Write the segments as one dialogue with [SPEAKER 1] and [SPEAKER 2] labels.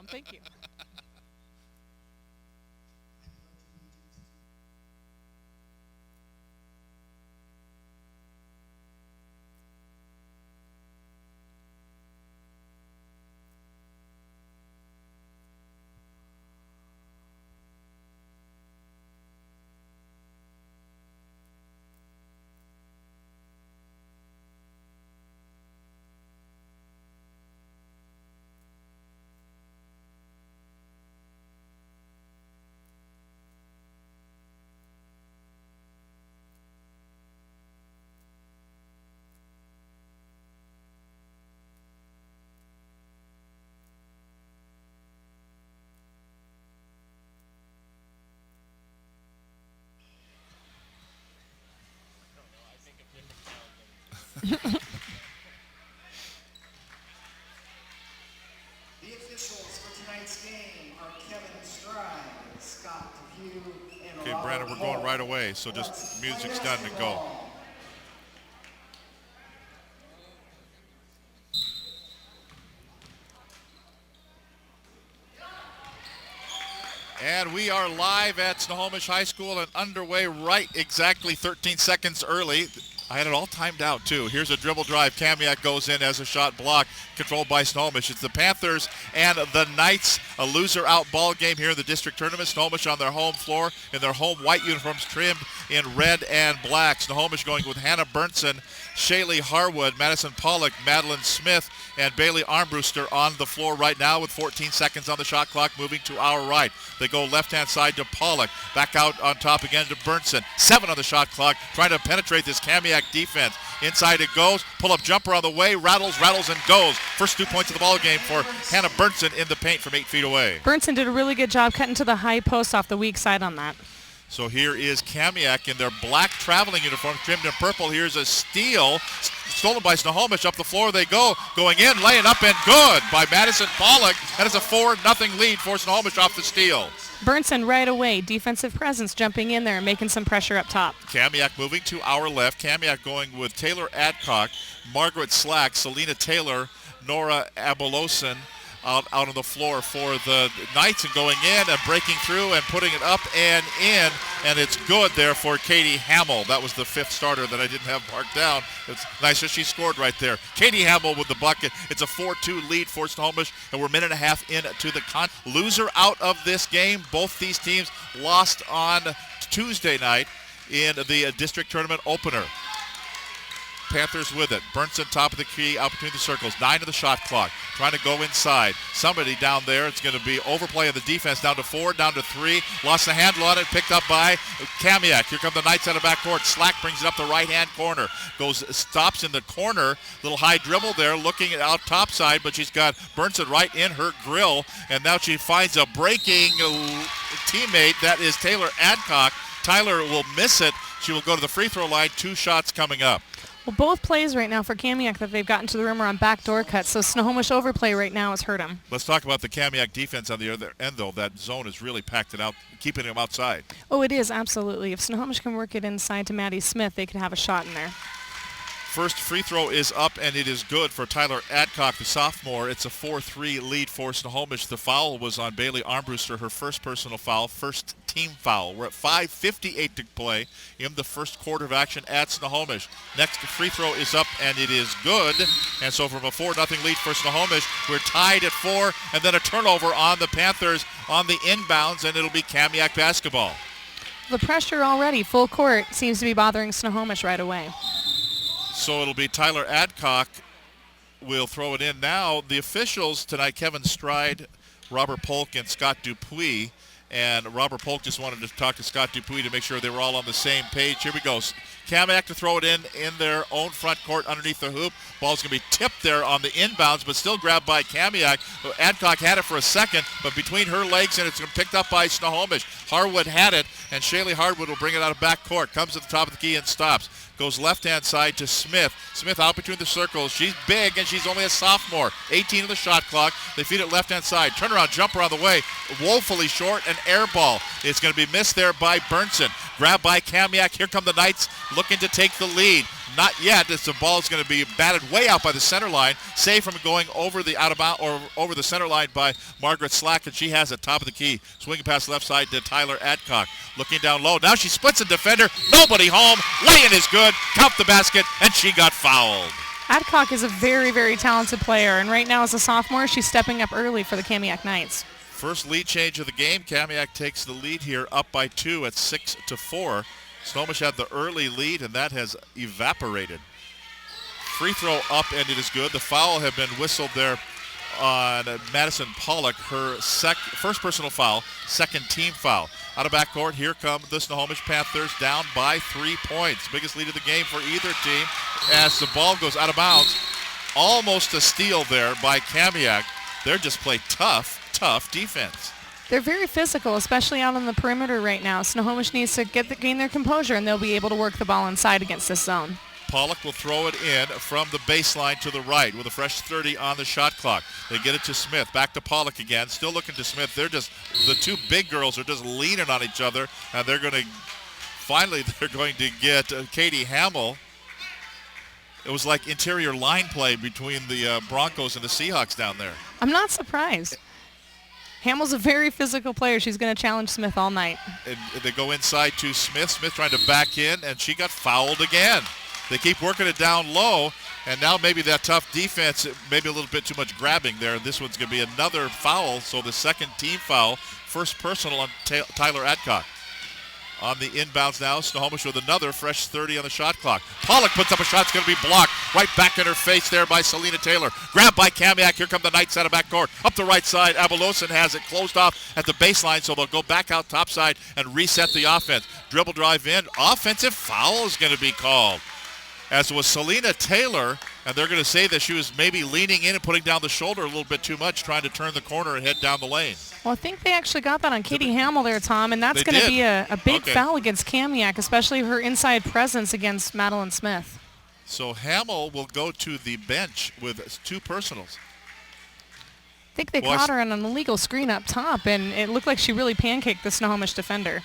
[SPEAKER 1] Tom. Thank you.
[SPEAKER 2] The officials for tonight's game are Kevin Stride, Scott Depew, and
[SPEAKER 3] Okay,
[SPEAKER 2] Robert
[SPEAKER 3] Brandon, we're
[SPEAKER 2] Hall.
[SPEAKER 3] going right away, so just music's done to go. And we are live at Snohomish High School and underway right exactly 13 seconds early. I had it all timed out, too. Here's a dribble drive. Kamiak goes in as a shot block, controlled by Snohomish. It's the Panthers and the Knights, a loser-out ball game here in the district tournament. Snohomish on their home floor in their home white uniforms trimmed in red and black. Snohomish going with Hannah Burnson, Shaylee Harwood, Madison Pollock, Madeline Smith, and Bailey Armbruster on the floor right now with 14 seconds on the shot clock, moving to our right. They go left-hand side to Pollock. Back out on top again to Burnson. 7 on the shot clock, trying to penetrate this Kamiak defense. Inside it goes. Pull-up jumper on the way. Rattles, and goes. First 2 points of the ball game for Hannah Burnson in the paint from 8 feet away.
[SPEAKER 1] Burnson did a really good job cutting to the high post off the weak side on that.
[SPEAKER 3] So here is Kamiak in their black traveling uniform, trimmed in purple. Here's a steal, stolen by Snohomish. Up the floor they go. Going in, laying up, and good by Madison Pollock. That is a 4-0 lead for Snohomish off the steal.
[SPEAKER 1] Burnson right away, defensive presence, jumping in there and making some pressure up top.
[SPEAKER 3] Kamiak moving to our left. Kamiak going with Taylor Adcock, Margaret Slack, Selena Taylor, Nora Aboloson out on the floor for the Knights, and going in and breaking through and putting it up and in, and it's good there for Katie Hamill. That was the 5th starter that I didn't have marked down. It's nice that she scored right there. Katie Hamill with the bucket. It's a 4-2 lead for Snohomish, and we're a minute and a half into the loser out of this game. Both these teams lost on Tuesday night in the district tournament opener. Panthers with it. Burnson top of the key, out between the circles. 9 of the shot clock. Trying to go inside. Somebody down there. It's going to be overplay of the defense. Down to 4, down to 3. Lost the handle on it. Picked up by Kamiak. Here come the Knights out of backcourt. Slack brings it up the right-hand corner. Stops in the corner. Little high dribble there. Looking out top side, but she's got Burnson right in her grill. And now she finds a breaking teammate. That is Taylor Adcock. Tyler will miss it. She will go to the free throw line. 2 shots coming up.
[SPEAKER 1] Well, both plays right now for Kamiak that they've gotten to the rim are on backdoor cuts, so Snohomish overplay right now has hurt them.
[SPEAKER 3] Let's talk about the Kamiak defense on the other end, though. That zone is really packed it out, keeping them outside.
[SPEAKER 1] Oh, it is, absolutely. If Snohomish can work it inside to Maddie Smith, they could have a shot in there.
[SPEAKER 3] First free throw is up, and it is good for Tyler Adcock, the sophomore. It's a 4-3 lead for Snohomish. The foul was on Bailey Armbruster, her first personal foul, first team foul. We're at 5:58 to play in the first quarter of action at Snohomish. Next free throw is up, and it is good. And so from a 4-0 lead for Snohomish, we're tied at 4, and then a turnover on the Panthers on the inbounds, and it'll be Kamiak basketball.
[SPEAKER 1] The pressure already, full court, seems to be bothering Snohomish right away.
[SPEAKER 3] So it'll be Tyler Adcock will throw it in now. The officials tonight, Kevin Stride, Robert Polk, and Scott Dupuis. And Robert Polk just wanted to talk to Scott Dupuis to make sure they were all on the same page. Here we go. Kamiak to throw it in their own front court underneath the hoop. Ball's going to be tipped there on the inbounds, but still grabbed by Kamiak. Adcock had it for a second, but between her legs, and it's picked up by Snohomish. Harwood had it, and Shaylee Harwood will bring it out of backcourt. Comes to the top of the key and stops. Goes left-hand side to Smith. Smith out between the circles. She's big, and she's only a sophomore. 18 of the shot clock. They feed it left-hand side. Turnaround jumper on the way. Woefully short, and air ball. It's going to be missed there by Burnson. Grabbed by Kamiak. Here come the Knights looking to take the lead. Not yet, as the ball is going to be batted way out by the center line. Saved from going over the out of bound or over the center line by Margaret Slack, and she has it top of the key. Swinging past left side to Tyler Adcock. Looking down low. Now she splits a defender. Nobody home. Lay-in is good. Count the basket, and she got fouled.
[SPEAKER 1] Adcock is a very, very talented player, and right now as a sophomore, she's stepping up early for the Kamiak Knights.
[SPEAKER 3] First lead change of the game. Kamiak takes the lead here, up by 2 at 6-4. Snohomish had the early lead, and that has evaporated. Free throw up, and it is good. The foul had been whistled there on Madison Pollock, her first personal foul, second team foul. Out of backcourt, here come the Snohomish Panthers down by 3 points. Biggest lead of the game for either team as the ball goes out of bounds. Almost a steal there by Kamiak. They're just play tough defense.
[SPEAKER 1] They're very physical, especially out on the perimeter right now. Snohomish needs to gain their composure, and they'll be able to work the ball inside against this zone.
[SPEAKER 3] Pollock will throw it in from the baseline to the right with a fresh 30 on the shot clock. They get it to Smith. Back to Pollock again. Still looking to Smith. The two big girls are just leaning on each other, and they're going to get Katie Hamill. It was like interior line play between the Broncos and the Seahawks down there.
[SPEAKER 1] I'm not surprised. Hamill's a very physical player. She's going to challenge Smith all night.
[SPEAKER 3] And they go inside to Smith. Smith trying to back in, and she got fouled again. They keep working it down low, and now maybe that tough defense, maybe a little bit too much grabbing there. This one's going to be another foul, so the second team foul, first personal on Tyler Adcock. On the inbounds now, Snohomish with another fresh 30 on the shot clock. Pollock puts up a shot. It's going to be blocked. Right back in her face there by Selena Taylor. Grabbed by Kamiak. Here come the Knights out of backcourt. Up the right side. Abeloson has it closed off at the baseline, so they'll go back out topside and reset the offense. Dribble drive in. Offensive foul is going to be called. As it was Selena Taylor, and they're going to say that she was maybe leaning in and putting down the shoulder a little bit too much, trying to turn the corner and head down the lane.
[SPEAKER 1] Well, I think they actually got that on Katie Hamill there, Tom, and that's going to be a big foul against Kamiak, especially her inside presence against Madeline Smith.
[SPEAKER 3] So Hamill will go to the bench with 2 personals.
[SPEAKER 1] I think they caught her on an illegal screen up top, and it looked like she really pancaked the Snohomish defender.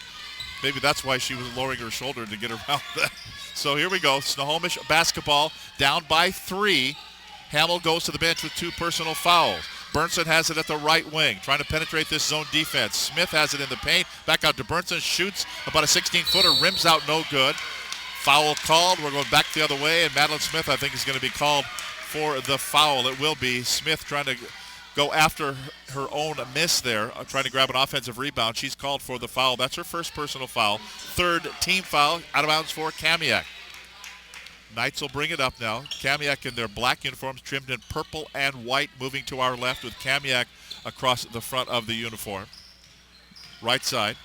[SPEAKER 3] Maybe that's why she was lowering her shoulder to get around that. So here we go. Snohomish basketball down by 3. Hamill goes to the bench with 2 personal fouls. Burnson has it at the right wing, trying to penetrate this zone defense. Smith has it in the paint. Back out to Burnson. Shoots about a 16-footer. Rims out no good. Foul called. We're going back the other way, and Madeline Smith, I think, is going to be called for the foul. It will be Smith trying to go after her own miss there, trying to grab an offensive rebound. She's called for the foul. That's her first personal foul. Third team foul, out of bounds for Kamiak. Knights will bring it up now. Kamiak in their black uniforms, trimmed in purple and white, moving to our left with Kamiak across the front of the uniform. Right side.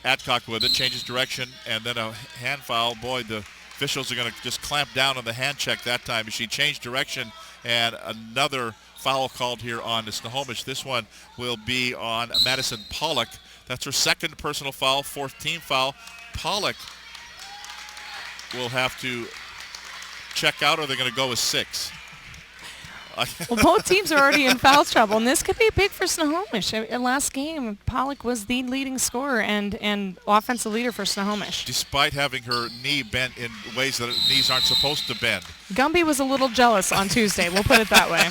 [SPEAKER 3] Adcock with it, changes direction, and then a hand foul. Boy, the officials are going to just clamp down on the hand check that time. She changed direction, and another foul called here on the Snohomish. This one will be on Madison Pollock. That's her second personal foul, 4th team foul. Pollock will have to check out, or they're going to go with 6.
[SPEAKER 1] Well, both teams are already in foul trouble, and this could be big for Snohomish. Last game, Pollock was the leading scorer and offensive leader for Snohomish.
[SPEAKER 3] Despite having her knee bent in ways that knees aren't supposed to bend.
[SPEAKER 1] Gumby was a little jealous on Tuesday. We'll put it that way.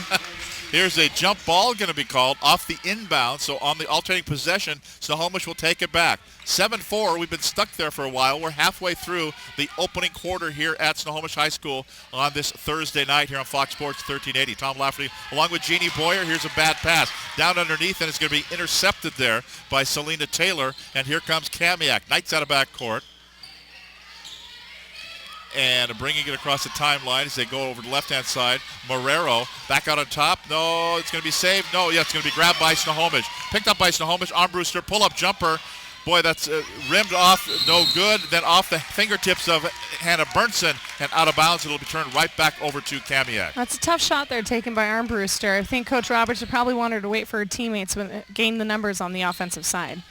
[SPEAKER 3] Here's a jump ball going to be called off the inbound. So on the alternating possession, Snohomish will take it back. 7-4. We've been stuck there for a while. We're halfway through the opening quarter here at Snohomish High School on this Thursday night here on Fox Sports 1380. Tom Lafferty along with Jeannie Boyer. Here's a bad pass down underneath, and it's going to be intercepted there by Selena Taylor. And here comes Kamiak. Knights out of backcourt. And bringing it across the timeline as they go over the left-hand side. Marrero back out on top. No, it's going to be saved. No, yeah, it's going to be grabbed by Snohomish. Picked up by Snohomish. Armbruster, pull-up jumper. Boy, that's rimmed off, no good. Then off the fingertips of Hannah Burnson and out of bounds. It'll be turned right back over to Kamiak.
[SPEAKER 1] That's a tough shot there taken by Armbruster. I think Coach Roberts would probably want her to wait for her teammates to gain the numbers on the offensive side.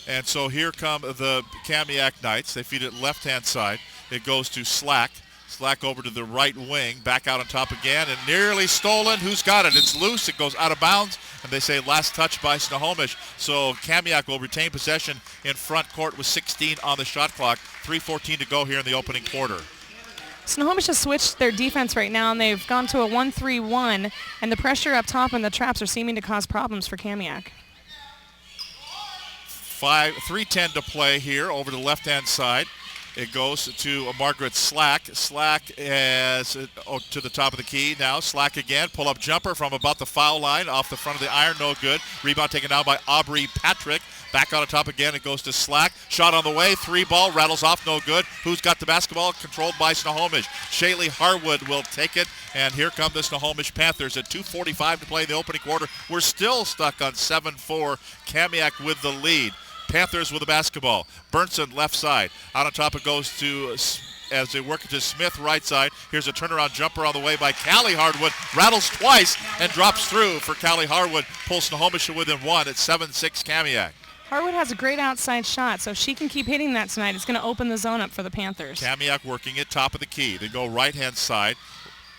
[SPEAKER 3] And so here come the Kamiak Knights. They feed it left-hand side. It goes to Slack. Slack over to the right wing. Back out on top again and nearly stolen. Who's got it? It's loose. It goes out of bounds and they say last touch by Snohomish. So Kamiak will retain possession in front court with 16 on the shot clock. 3:14 to go here in the opening quarter.
[SPEAKER 1] Snohomish has switched their defense right now, and they've gone to a 1-3-1, and the pressure up top and the traps are seeming to cause problems for Kamiak.
[SPEAKER 3] 3:10 to play here over the left-hand side. It goes to Margaret Slack. Slack is to the top of the key now. Slack again. Pull-up jumper from about the foul line off the front of the iron. No good. Rebound taken down by Aubrey Patrick. Back on the top again. It goes to Slack. Shot on the way. 3-ball. Rattles off. No good. Who's got the basketball? Controlled by Snohomish. Shaylee Harwood will take it. And here come the Snohomish Panthers at 2:45 to play in the opening quarter. We're still stuck on 7-4. Kamiak with the lead. Panthers with the basketball. Burnson left side. Out on top it goes to, as they work it to Smith right side. Here's a turnaround jumper on the way by Callie Harwood. Rattles twice and drops through for Callie Harwood. Pulls Snohomish within one at 7-6 Kamiak.
[SPEAKER 1] Harwood has a great outside shot, so if she can keep hitting that tonight, it's going to open the zone up for the Panthers.
[SPEAKER 3] Kamiak working it top of the key. They go right-hand side.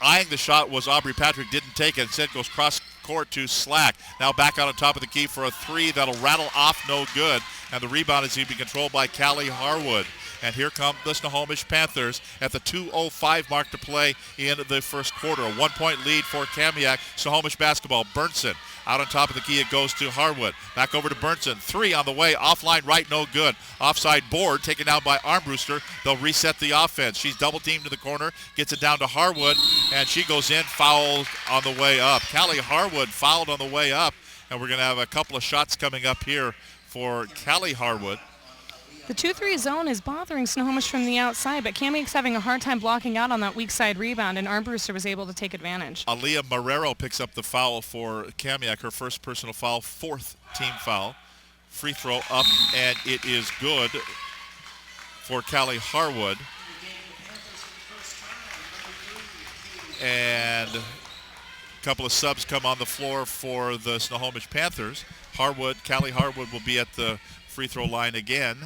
[SPEAKER 3] Eyeing the shot was Aubrey Patrick. Didn't take it. Instead goes cross court to Slack. Now back out on top of the key for a three that'll rattle off. No good. And the rebound is going to be controlled by Callie Harwood. And here come the Snohomish Panthers at the 2:05 mark to play in the first quarter. A 1-point lead for Kamiak. Snohomish basketball. Burnson out on top of the key. It goes to Harwood. Back over to Burnson. Three on the way. Offline right. No good. Offside board taken down by Armbruster. They'll reset the offense. She's double teamed in the corner. Gets it down to Harwood. And she goes in. Fouled on the way up. Callie Harwood fouled on the way up. And we're going to have a couple of shots coming up here for Callie Harwood.
[SPEAKER 1] The 2-3 zone is bothering Snohomish from the outside, but Kamiak's having a hard time blocking out on that weak side rebound, and Armbruster was able to take advantage.
[SPEAKER 3] Aaliyah Marrero picks up the foul for Kamiak, her first personal foul, fourth team foul. Free throw up, and it is good for Callie Harwood. And a couple of subs come on the floor for the Snohomish Panthers. Callie Harwood will be at the free throw line again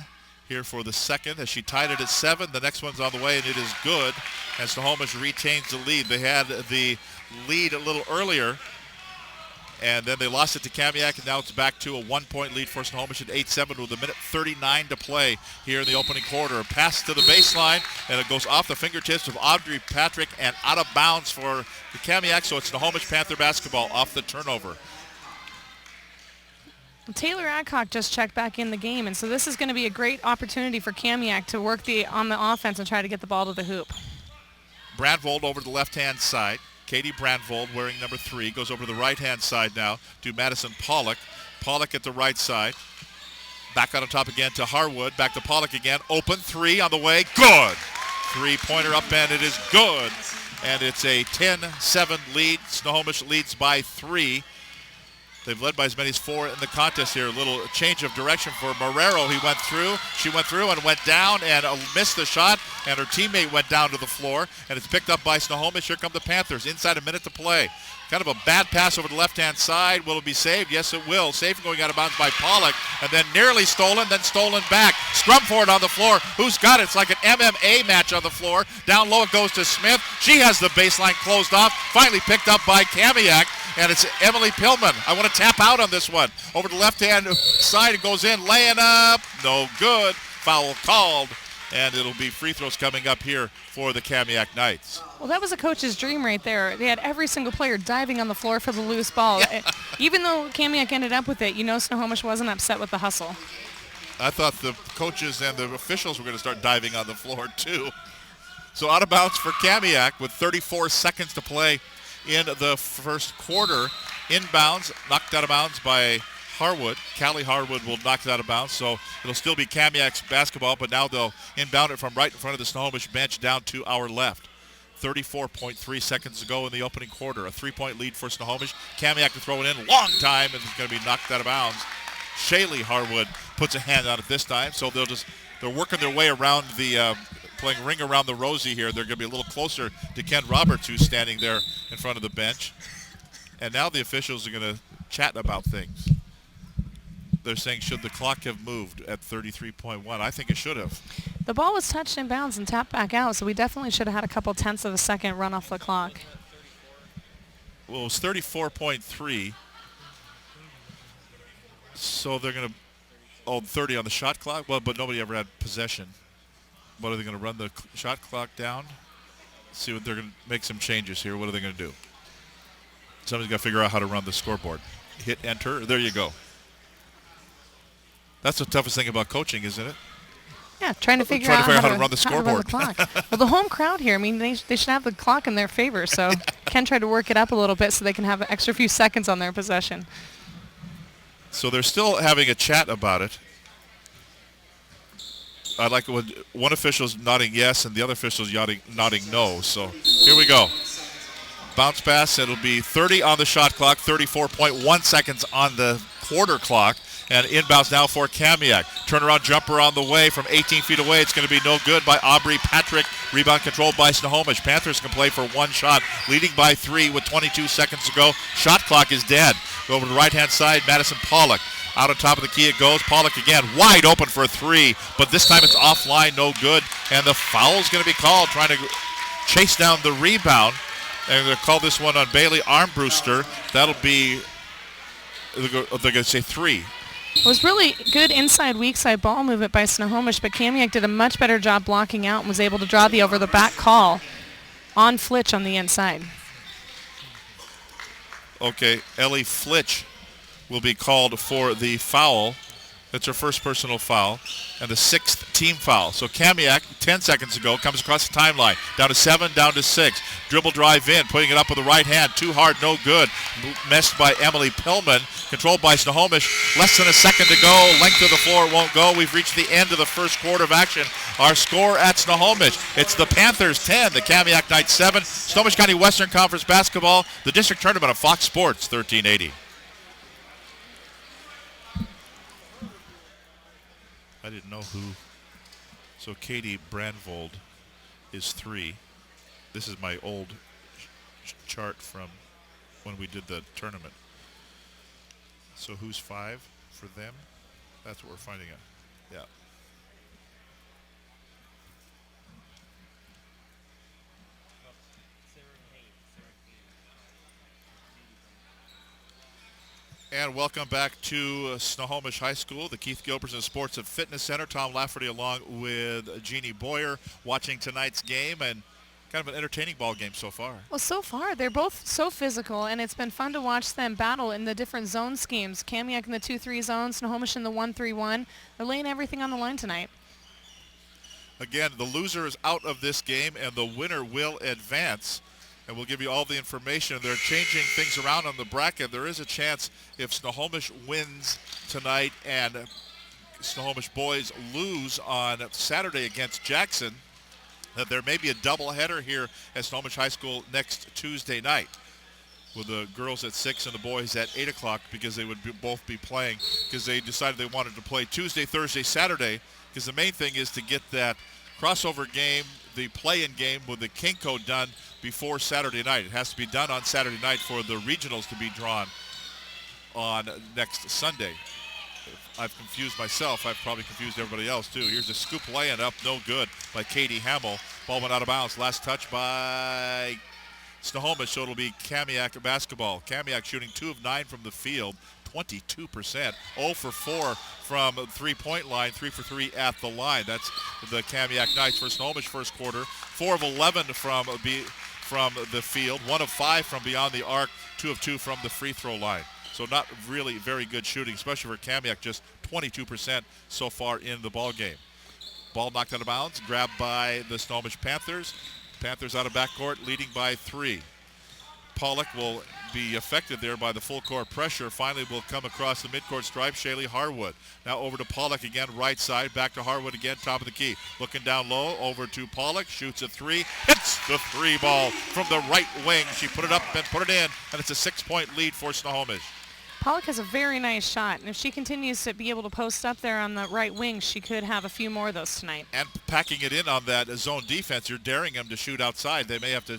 [SPEAKER 3] here for the second as she tied it at 7. The next one's on the way, and it is good as Snohomish retains the lead. They had the lead a little earlier, and then they lost it to Kamiak, and now it's back to a 1-point lead for Snohomish at 8-7 with 1:39 to play here in the opening quarter. Pass to the baseline, and it goes off the fingertips of Audrey Patrick and out of bounds for the Kamiak, so it's Snohomish Panther basketball off the turnover.
[SPEAKER 1] Taylor Adcock just checked back in the game, and so this is going to be a great opportunity for Kamiak to work on the offense and try to get the ball to the hoop.
[SPEAKER 3] Brandvold over to the left-hand side. Katie Brandvold wearing number 3 goes over to the right-hand side now to Madison Pollock. Pollock at the right side. Back on top again to Harwood. Back to Pollock again. Open 3 on the way. Good. 3-pointer up, and it is good. And it's a 10-7 lead. Snohomish leads by 3. They've led by as many as 4 in the contest here. A little change of direction for Marrero. She went through and went down and missed the shot, and her teammate went down to the floor, and it's picked up by Snohomish. Here come the Panthers. Inside a minute to play. Kind of a bad pass over the left-hand side. Will it be saved? Yes, it will. Saved going out of bounds by Pollock, and then nearly stolen, then stolen back. Scrum for it on the floor. Who's got it? It's like an MMA match on the floor. Down low it goes to Smith. She has the baseline closed off. Finally picked up by Kamiak, and it's Emily Pillman. I want to tap out on this one. Over the left-hand side, it goes in. Laying up. No good. Foul called. And it'll be free throws coming up here for the Kamiak Knights.
[SPEAKER 1] Well, that was a coach's dream right there. They had every single player diving on the floor for the loose ball. Even though Kamiak ended up with it, Snohomish wasn't upset with the hustle.
[SPEAKER 3] I thought the coaches and the officials were going to start diving on the floor, too. So out of bounds for Kamiak with 34 seconds to play in the first quarter. Inbounds, knocked out of bounds by Harwood. Callie Harwood will knock it out of bounds, so it'll still be Kamiak's basketball, but now they'll inbound it from right in front of the Snohomish bench down to our left. 34.3 seconds to go in the opening quarter. A 3-point lead for Snohomish. Kamiak to throw it in. Long time, and it's going to be knocked out of bounds. Shaylee Harwood puts a hand on it this time, so they're working their way around the playing ring around the rosy here. They're going to be a little closer to Ken Roberts, who's standing there in front of the bench. And now the officials are going to chat about things. They're saying, should the clock have moved at 33.1? I think it should have.
[SPEAKER 1] The ball was touched in bounds and tapped back out, so we definitely should have had a couple tenths of a second run off the clock.
[SPEAKER 3] Well, it was 34.3. So they're going to, 30 on the shot clock. Well, but nobody ever had possession. What are they going to run the shot clock down? See what they're going to make some changes here. What are they going to do? Somebody's got to figure out how to run the scoreboard. Hit enter. There you go. That's the toughest thing about coaching, isn't it?
[SPEAKER 1] Yeah, trying to figure out how to
[SPEAKER 3] run the scoreboard.
[SPEAKER 1] Well, the home crowd here, I mean, they should have the clock in their favor. So Ken tried to work it up a little bit so they can have an extra few seconds on their possession.
[SPEAKER 3] So they're still having a chat about it. I like it when one official's nodding yes and the other official's nodding no. So here we go. Bounce pass. It'll be 30 on the shot clock, 34.1 seconds on the quarter clock. And inbounds now for Kamiak. Turnaround jumper on the way from 18 feet away. It's going to be no good by Aubrey Patrick. Rebound controlled by Snohomish. Panthers can play for one shot, leading by 3 with 22 seconds to go. Shot clock is dead. Go over to the right-hand side, Madison Pollock. Out on top of the key it goes. Pollock again, wide open for a 3, but this time it's offline, no good. And the foul's going to be called, trying to chase down the rebound. And they'll call this one on Bailey Armbruster. That'll be, they're going to say 3.
[SPEAKER 1] It was really good inside, weak side ball movement by Snohomish, but Kamiak did a much better job blocking out and was able to draw the over-the-back call on Flitch on the inside.
[SPEAKER 3] Okay, Ellie Flitch will be called for the foul. That's her first personal foul and the 6th team foul. So Kamiak, 10 seconds ago, comes across the timeline. Down to 7, down to 6. Dribble drive in, putting it up with the right hand. Too hard, no good. Messed by Emily Pillman. Controlled by Snohomish. Less than a second to go. Length of the floor won't go. We've reached the end of the first quarter of action. Our score at Snohomish. It's the Panthers 10, the Kamiak Knights 7. Snohomish County Western Conference Basketball, the district tournament of Fox Sports, 1380. I didn't know who. So Katie Brandvold is 3. This is my old chart from when we did the tournament. So who's 5 for them? That's what we're finding out. Yeah. And welcome back to Snohomish High School, the Keith Gilbertson Sports and Fitness Center. Tom Lafferty along with Jeannie Boyer watching tonight's game, and kind of an entertaining ball game so far.
[SPEAKER 1] Well, so far, they're both so physical, and it's been fun to watch them battle in the different zone schemes. Kamiak in the 2-3 zone, Snohomish in the 1-3-1. They're laying everything on the line tonight.
[SPEAKER 3] Again, the loser is out of this game, and the winner will advance. And we'll give you all the information. They're changing things around on the bracket. There is a chance if Snohomish wins tonight and Snohomish boys lose on Saturday against Jackson, that there may be a doubleheader here at Snohomish High School next Tuesday night, with the girls at 6 and the boys at 8 o'clock, because they would both be playing, because they decided they wanted to play Tuesday, Thursday, Saturday, because the main thing is to get that crossover game, the play-in game with the Kinko done before Saturday night. It has to be done on Saturday night for the regionals to be drawn on next Sunday. I've confused myself. I've probably confused everybody else too. Here's a scoop lay-in up, no good by Katie Hamill. Ball went out of bounds. Last touch by Snohomish, so it'll be Kamiak basketball. Kamiak shooting 2 of 9 from the field, 22%. 0 for 4 from three-point line, 3 for 3 at the line. That's the Kamiak Knights for Snohomish first quarter. 4 of 11 from the field, 1 of 5 from beyond the arc, 2 of 2 from the free throw line. So not really very good shooting, especially for Kamiak, just 22% so far in the ball game. Ball knocked out of bounds, grabbed by the Snohomish Panthers. Panthers out of backcourt, leading by 3. Pollock will be affected there by the full court pressure. Finally will come across the midcourt stripe. Shaylee Harwood. Now over to Pollock again, right side. Back to Harwood again, top of the key. Looking down low, over to Pollock. Shoots a 3. Hits the 3 ball from the right wing. She put it up and put it in, and it's a 6-point lead for Snohomish.
[SPEAKER 1] Pollock has a very nice shot, and if she continues to be able to post up there on the right wing, she could have a few more of those tonight.
[SPEAKER 3] And packing it in on that zone defense, you're daring them to shoot outside. They may have to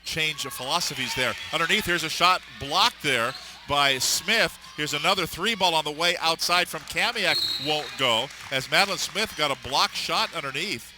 [SPEAKER 3] change the philosophies there. Underneath, here's a shot blocked there by Smith. Here's another 3 ball on the way outside from Kamiak. Won't go, as Madeline Smith got a blocked shot underneath.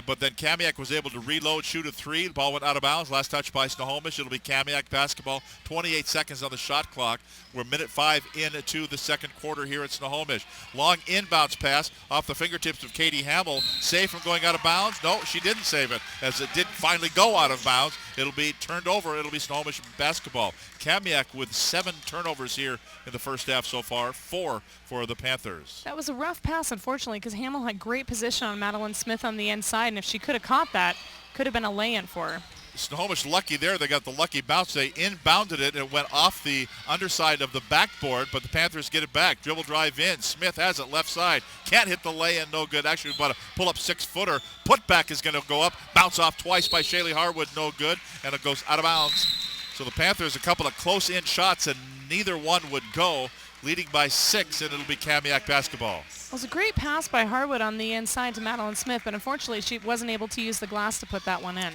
[SPEAKER 3] But then Kamiak was able to reload, shoot a three. The ball went out of bounds. Last touch by Snohomish. It'll be Kamiak basketball. 28 seconds on the shot clock. We're minute 5 into the second quarter here at Snohomish. Long inbounds pass off the fingertips of Katie Hamill. Saved from going out of bounds. No, she didn't save it, as it did finally go out of bounds. It'll be turned over. It'll be Snohomish basketball. Kamiak with 7 turnovers here in the first half so far. 4 for the Panthers.
[SPEAKER 1] That was a rough pass, unfortunately, because Hamill had great position on Madeline Smith on the inside, and if she could have caught that, could have been a lay-in for her.
[SPEAKER 3] Snohomish lucky there. They got the lucky bounce. They inbounded it, and it went off the underside of the backboard, but the Panthers get it back. Dribble drive in. Smith has it left side. Can't hit the lay-in. No good. Actually, about a pull-up 6-footer. Putback is going to go up. Bounce off twice by Shaylee Harwood. No good. And it goes out of bounds. So the Panthers, a couple of close-in shots, and neither one would go. Leading by 6, and it'll be Kamiak basketball.
[SPEAKER 1] It was a great pass by Harwood on the inside to Madeline Smith, but unfortunately she wasn't able to use the glass to put that one in.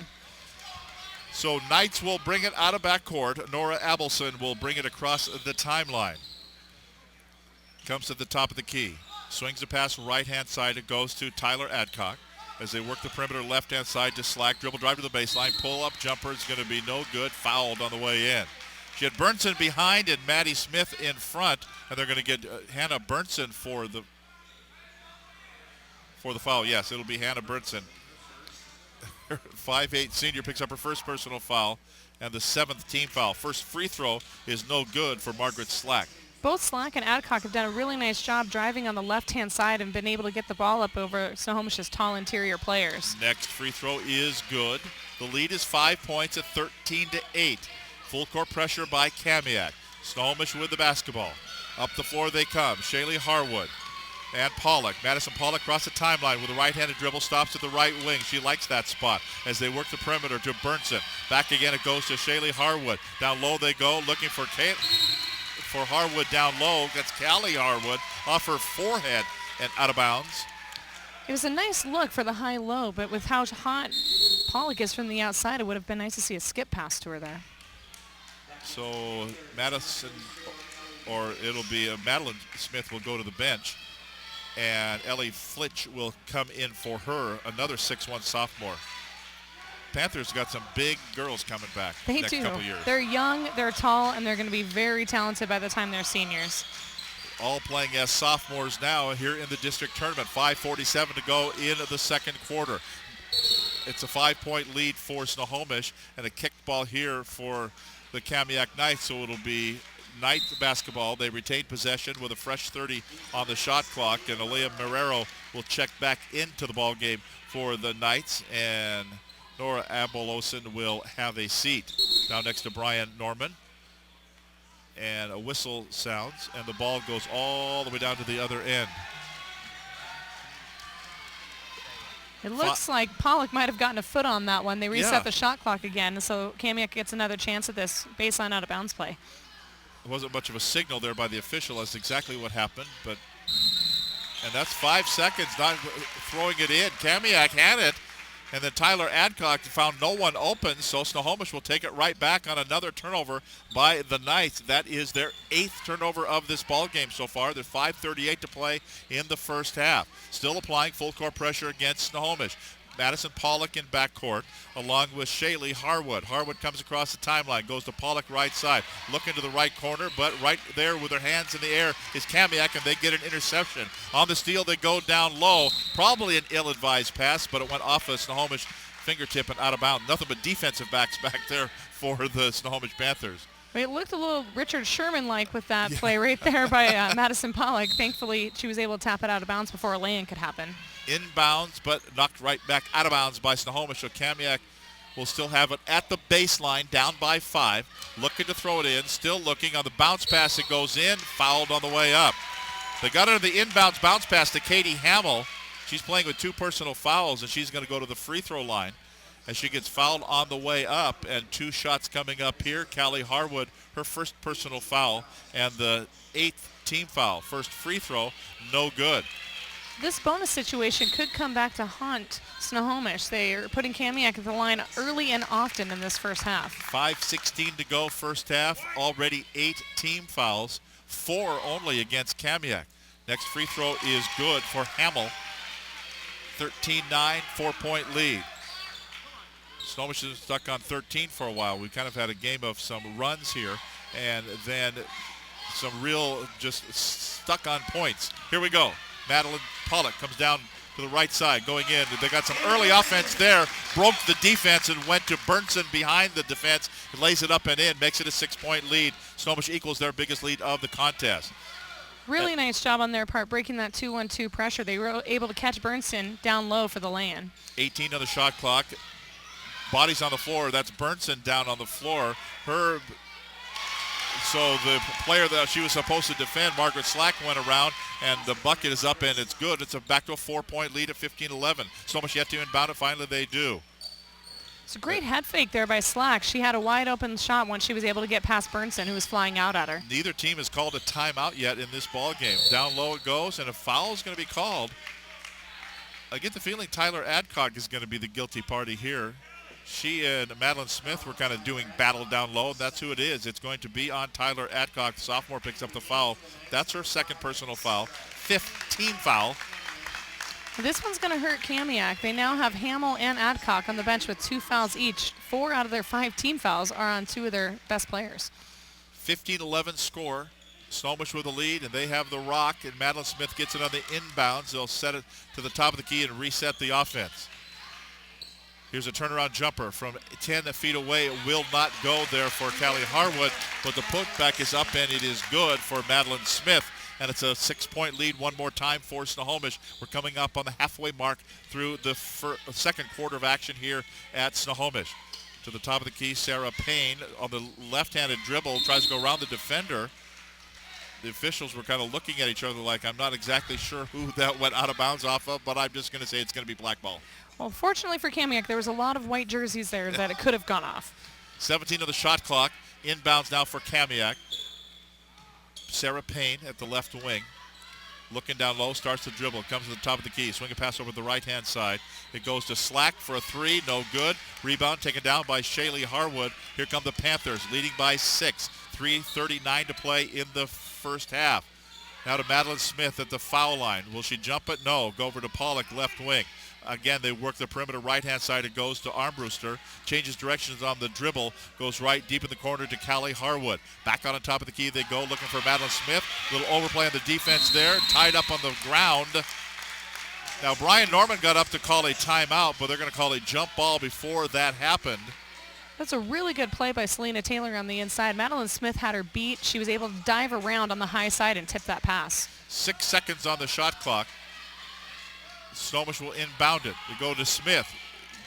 [SPEAKER 3] So Knights will bring it out of backcourt. Nora Abelson will bring it across the timeline. Comes to the top of the key. Swings the pass right-hand side. It goes to Tyler Adcock as they work the perimeter left-hand side to Slack. Dribble drive to the baseline. Pull-up jumper is going to be no good. Fouled on the way in. She had Burnson behind and Maddie Smith in front, and they're going to get Hannah Burnson for the foul. Yes, it'll be Hannah Burnson. 5'8" senior picks up her first personal foul and the 7th team foul. First free throw is no good for Margaret Slack.
[SPEAKER 1] Both Slack and Adcock have done a really nice job driving on the left-hand side and been able to get the ball up over Snohomish's tall interior players.
[SPEAKER 3] Next free throw is good. The lead is 5 points at 13-8. Full court pressure by Kamiak. Snohomish with the basketball. Up the floor they come. Shaylee Harwood and Pollock. Madison Pollock across the timeline with a right-handed dribble. Stops at the right wing. She likes that spot as they work the perimeter to Burnson. Back again it goes to Shaylee Harwood. Down low they go, looking for Harwood down low. That's Callie Harwood off her forehead and out of bounds.
[SPEAKER 1] It was a nice look for the high-low, but with how hot Pollock is from the outside, it would have been nice to see a skip pass to her there.
[SPEAKER 3] So Madison, or it'll be Madeline Smith will go to the bench, and Ellie Flitch will come in for her, another 6'1" sophomore. Panthers got some big girls coming back
[SPEAKER 1] they
[SPEAKER 3] next
[SPEAKER 1] do.
[SPEAKER 3] couple years.
[SPEAKER 1] They're young, they're tall, and they're going to be very talented by the time they're seniors.
[SPEAKER 3] All playing as sophomores now here in the district tournament. 5:47 to go in the second quarter. It's a 5-point lead for Snohomish, and a kicked ball here for the Kamiak Knights, so it'll be Knight basketball. They retain possession with a fresh 30 on the shot clock, and Aaliyah Marrero will check back into the ball game for the Knights, and Nora Aboloson will have a seat now next to Brian Norman. And a whistle sounds, and the ball goes all the way down to the other end.
[SPEAKER 1] It looks like Pollock might have gotten a foot on that one. They reset the shot clock again, so Kamiak gets another chance at this baseline out of bounds play.
[SPEAKER 3] There wasn't much of a signal there by the official. That's exactly what happened, and that's 5 seconds, not throwing it in. Kamiak had it, and then Tyler Adcock found no one open, so Snohomish will take it right back on another turnover by the Knights. That is their 8th turnover of this ball game so far. There's 5:38 to play in the first half. Still applying full court pressure against Snohomish. Madison Pollock in backcourt along with Shaylee Harwood. Harwood comes across the timeline, goes to Pollock right side, looking to the right corner, but right there with her hands in the air is Kamiak, and they get an interception. On the steal, they go down low. Probably an ill-advised pass, but it went off a Snohomish fingertip and out of bounds. Nothing but defensive backs back there for the Snohomish Panthers.
[SPEAKER 1] It looked a little Richard Sherman-like with that play right there by Madison Pollock. Thankfully, she was able to tap it out of bounds before a lay-in could happen.
[SPEAKER 3] Inbounds, but knocked right back out of bounds by Snohomish. So Kamiak will still have it at the baseline, down by 5. Looking to throw it in, still looking on the bounce pass. It goes in, fouled on the way up. They got her the inbounds bounce pass to Katie Hamill. She's playing with 2 personal fouls, and she's going to go to the free throw line as she gets fouled on the way up, and 2 shots coming up here. Callie Harwood, her first personal foul, and the 8th team foul. First free throw, no good.
[SPEAKER 1] This bonus situation could come back to haunt Snohomish. They are putting Kamiak at the line early and often in this first half.
[SPEAKER 3] 5:16 to go first half. Already 8 team fouls, 4 only against Kamiak. Next free throw is good for Hamill. 13-9, 4-point lead. Snohomish is stuck on 13 for a while. We kind of had a game of some runs here and then some real just stuck on points. Here we go. Madeline Pollock comes down to the right side, going in. They got some early offense there, broke the defense and went to Burnson behind the defense, lays it up and in, makes it a 6-point lead. Snohomish equals their biggest lead of the contest.
[SPEAKER 1] Really nice job on their part, breaking that 2-1-2 pressure. They were able to catch Burnson down low for the lay-in.
[SPEAKER 3] 18 on the shot clock. Bodies on the floor. That's Burnson down on the floor. So the player that she was supposed to defend, Margaret Slack, went around, and the bucket is up, and it's good. It's back to a 4-point lead at 15-11. Snohomish yet to inbound it. Finally, they do.
[SPEAKER 1] It's a great head fake there by Slack. She had a wide open shot once she was able to get past Burnson, who was flying out at her.
[SPEAKER 3] Neither team has called a timeout yet in this ball game. Down low it goes, and a foul is going to be called. I get the feeling Tyler Adcock is going to be the guilty party here. She and Madeline Smith were kind of doing battle down low, and that's who it is. It's going to be on Tyler Adcock. The sophomore picks up the foul. That's her second personal foul. 15 foul.
[SPEAKER 1] This one's going to hurt Kamiak. They now have Hamill and Adcock on the bench with 2 fouls each. 4 out of their 5 team fouls are on 2 of their best players.
[SPEAKER 3] 15-11 score. Snohomish with the lead, and they have the rock, and Madeline Smith gets it on the inbounds. They'll set it to the top of the key and reset the offense. Here's a turnaround jumper from 10 feet away. It will not go there for Callie Harwood, but the putback is up, and it is good for Madeline Smith. And it's a 6-point lead one more time for Snohomish. We're coming up on the halfway mark through the second quarter of action here at Snohomish. To the top of the key, Sarah Payne on the left-handed dribble tries to go around the defender. The officials were kind of looking at each other like, I'm not exactly sure who that went out of bounds off of, but I'm just going to say it's going to be black ball.
[SPEAKER 1] Well, fortunately for Kamiak, there was a lot of white jerseys there that it could have gone off.
[SPEAKER 3] 17 on the shot clock. Inbounds now for Kamiak. Sarah Payne at the left wing. Looking down low, starts to dribble, comes to the top of the key, swing a pass over the right-hand side. It goes to Slack for a 3, no good. Rebound taken down by Shaylee Harwood. Here come the Panthers, leading by 6. 3:39 to play in the first half. Now to Madeline Smith at the foul line. Will she jump it? No. Go over to Pollock, left wing. Again, they work the perimeter right-hand side. It goes to Armbruster. Changes directions on the dribble. Goes right deep in the corner to Callie Harwood. Back on top of the key they go, looking for Madeline Smith. Little overplay on the defense there. Tied up on the ground. Now, Brian Norman got up to call a timeout, but they're going to call a jump ball before that happened.
[SPEAKER 1] That's a really good play by Selena Taylor on the inside. Madeline Smith had her beat. She was able to dive around on the high side and tip that pass.
[SPEAKER 3] 6 seconds on the shot clock. Snohomish will inbound it. They go to Smith.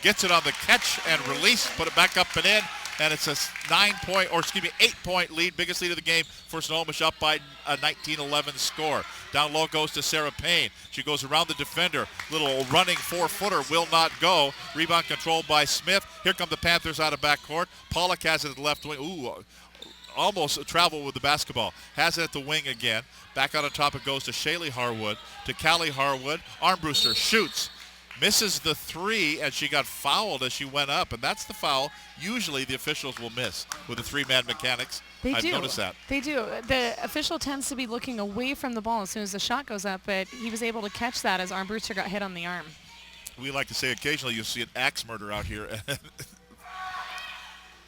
[SPEAKER 3] Gets it on the catch and release. Put it back up and in. And it's a 8-point lead. Biggest lead of the game for Snohomish, up by a 19-11 score. Down low goes to Sarah Payne. She goes around the defender. Little running 4-footer will not go. Rebound controlled by Smith. Here come the Panthers out of backcourt. Pollock has it at the left wing. Ooh, almost travel with the basketball. Has it at the wing again. Back out on top it goes to Shaylee Harwood, to Callie Harwood. Armbruster shoots. Misses the 3, and she got fouled as she went up, and that's the foul usually the officials will miss with the 3-man mechanics. I've noticed that.
[SPEAKER 1] They do. The official tends to be looking away from the ball as soon as the shot goes up, but he was able to catch that as Armbruster got hit on the arm.
[SPEAKER 3] We like to say occasionally you'll see an axe murder out here.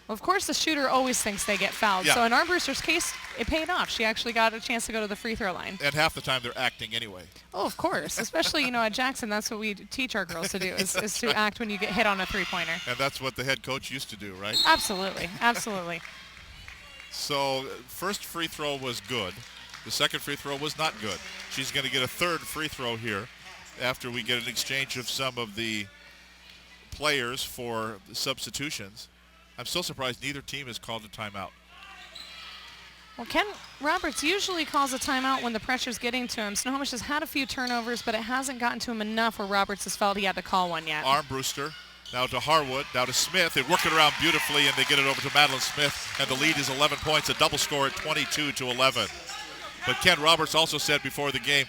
[SPEAKER 1] Well, of course, the shooter always thinks they get fouled.
[SPEAKER 3] Yeah.
[SPEAKER 1] So in Armbruster's case, it paid off. She actually got a chance to go to the free throw line.
[SPEAKER 3] And half the time they're acting anyway.
[SPEAKER 1] Oh, of course. Especially, at Jackson, that's what we teach our girls to do, is to
[SPEAKER 3] right.
[SPEAKER 1] act when you get hit on a three-pointer.
[SPEAKER 3] And that's what the head coach used to do, right?
[SPEAKER 1] Absolutely. Absolutely.
[SPEAKER 3] So first free throw was good. The second free throw was not good. She's going to get a third free throw here after we get an exchange of some of the players for substitutions. I'm still surprised neither team has called a timeout.
[SPEAKER 1] Well, Ken Roberts usually calls a timeout when the pressure's getting to him. Snohomish has had a few turnovers, but it hasn't gotten to him enough where Roberts has felt he had to call one yet.
[SPEAKER 3] Armbruster, now to Harwood, now to Smith. They work it around beautifully, and they get it over to Madeline Smith, and the lead is 11 points, a double score at 22-11. But Ken Roberts also said before the game,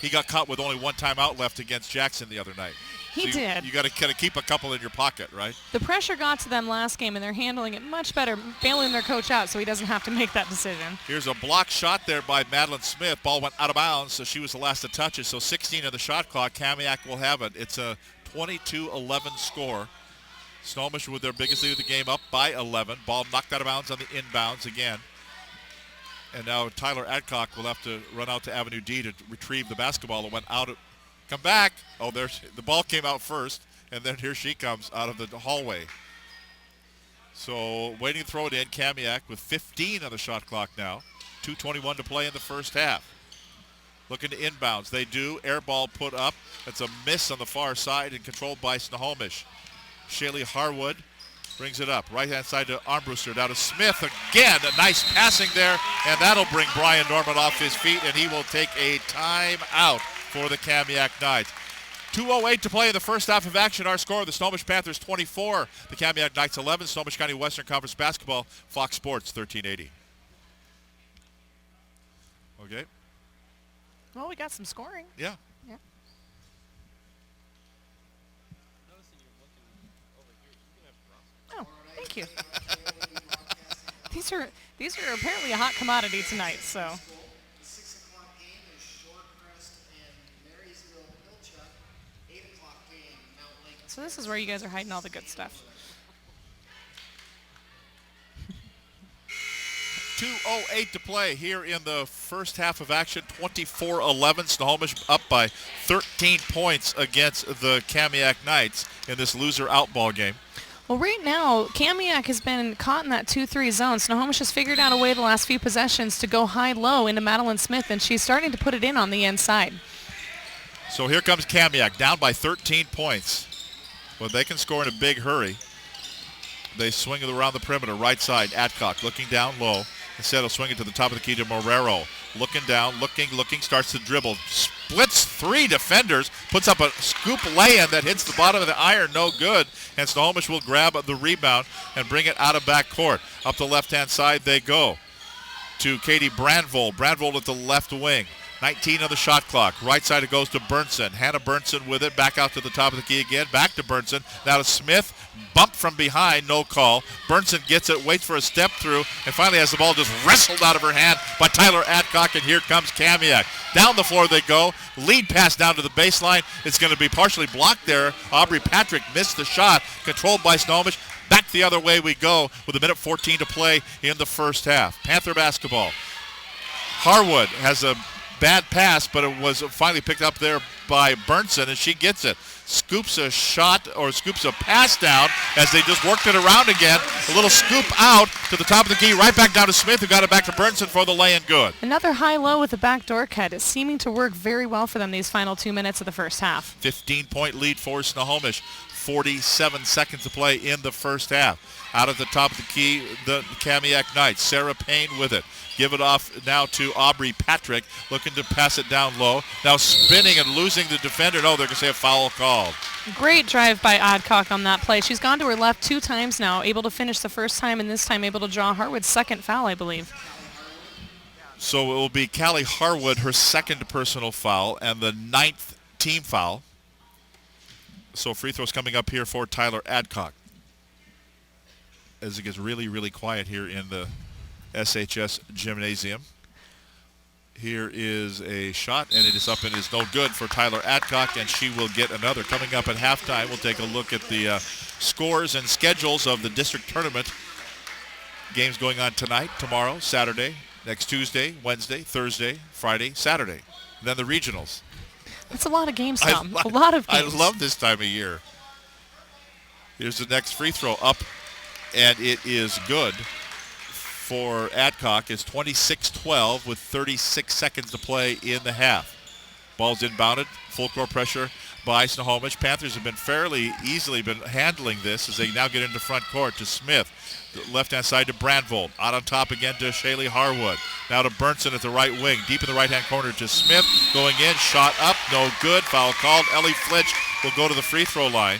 [SPEAKER 3] He got caught with only one timeout left against Jackson the other night.
[SPEAKER 1] He did.
[SPEAKER 3] You got to kind of keep a couple in your pocket, right?
[SPEAKER 1] The pressure got to them last game, and they're handling it much better, bailing their coach out so he doesn't have to make that decision.
[SPEAKER 3] Here's a block shot there by Madeline Smith. Ball went out of bounds, so she was the last to touch it. So 16 on the shot clock. Kamiak will have it. It's a 22-11 score. Snohomish with their biggest lead of the game, up by 11. Ball knocked out of bounds on the inbounds again. And now Tyler Adcock will have to run out to Avenue D to retrieve the basketball. It went out. Come back. Oh, there's the ball came out first, and then here she comes out of the hallway. So waiting to throw it in, Kamiak with 15 on the shot clock now. 2:21 to play in the first half. Looking to inbounds. They do. Air ball put up. That's a miss on the far side and controlled by Snohomish. Shaylee Harwood brings it up. Right-hand side to Armbruster. Now to Smith again. A nice passing there, and that'll bring Brian Norman off his feet, and he will take a timeout for the Kamiak Knights. 2:08 to play in the first half of action. Our score, the Snohomish Panthers 24, the Kamiak Knights 11. Snohomish County Western Conference Basketball, Fox Sports 1380. Okay.
[SPEAKER 1] Well, we got some scoring.
[SPEAKER 3] Yeah.
[SPEAKER 1] Yeah. Oh, thank you. These are apparently a hot commodity tonight, so.
[SPEAKER 2] The 6 o'clock game is Shorecrest and Marysville Pilchuck. 8 o'clock game, Mount Lake.
[SPEAKER 1] So this is where you guys are hiding all the good stuff.
[SPEAKER 3] 2:08 to play here in the first half of action. 24-11. Snohomish up by 13 points against the Kamiak Knights in this loser out ball game.
[SPEAKER 1] Well, right now, Kamiak has been caught in that 2-3 zone. Snohomish has figured out a way the last few possessions to go high-low into Madeline Smith, and she's starting to put it in on the inside.
[SPEAKER 3] So here comes Kamiak, down by 13 points. But they can score in a big hurry. They swing it around the perimeter, right side. Adcock looking down low. Instead of swinging to the top of the key to Marrero. Looking down, looking, starts to dribble. Splits 3 defenders, puts up a scoop lay-in that hits the bottom of the iron, no good. And Snohomish will grab the rebound and bring it out of backcourt. Up the left-hand side they go to Katie Brandvold. Brandvold at the left wing. 19 on the shot clock. Right side it goes to Burnson. Hannah Burnson with it. Back out to the top of the key again. Back to Burnson. Now to Smith. Bump from behind. No call. Burnson gets it. Waits for a step through. And finally has the ball just wrestled out of her hand by Tyler Adcock. And here comes Kamiak. Down the floor they go. Lead pass down to the baseline. It's going to be partially blocked there. Aubrey Patrick missed the shot. Controlled by Snohomish. Back the other way we go with 1:14 to play in the first half. Panther basketball. Harwood has a bad pass, but it was finally picked up there by Burnson, and she gets it. Scoops a shot, or scoops a pass down as they just worked it around again. A little scoop out to the top of the key, right back down to Smith, who got it back to Burnson for the lay-in good.
[SPEAKER 1] Another high-low with a backdoor cut. It's seeming to work very well for them these final 2 minutes of the first half.
[SPEAKER 3] 15-point lead for Snohomish. 47 seconds to play in the first half. Out at the top of the key, the Kamiak Knights. Sarah Payne with it. Give it off now to Aubrey Patrick, looking to pass it down low. Now spinning and losing the defender. No, they're going to say a foul called.
[SPEAKER 1] Great drive by Adcock on that play. She's gone to her left 2 times now, able to finish the first time, and this time able to draw Harwood's second foul, I believe.
[SPEAKER 3] So it will be Callie Harwood, her second personal foul, and the 9th team foul. So free throws coming up here for Tyler Adcock. As it gets really, really quiet here in the SHS gymnasium. Here is a shot, and it is up and is no good for Tyler Adcock, and she will get another. Coming up at halftime, we'll take a look at the scores and schedules of the district tournament. Games going on tonight, tomorrow, Saturday, next Tuesday, Wednesday, Thursday, Friday, Saturday. And then the regionals.
[SPEAKER 1] That's a lot of games, Tom. A lot of games.
[SPEAKER 3] I love this time of year. Here's the next free throw up, and it is good for Adcock. It's 26-12 with 36 seconds to play in the half. Ball's inbounded, full court pressure by Snohomish. Panthers have been fairly easily been handling this as they now get into front court to Smith. The left-hand side to Brandvold. Out on top again to Shaylee Harwood. Now to Burnson at the right wing. Deep in the right-hand corner to Smith. Going in, shot up, no good. Foul called. Ellie Flitch will go to the free throw line.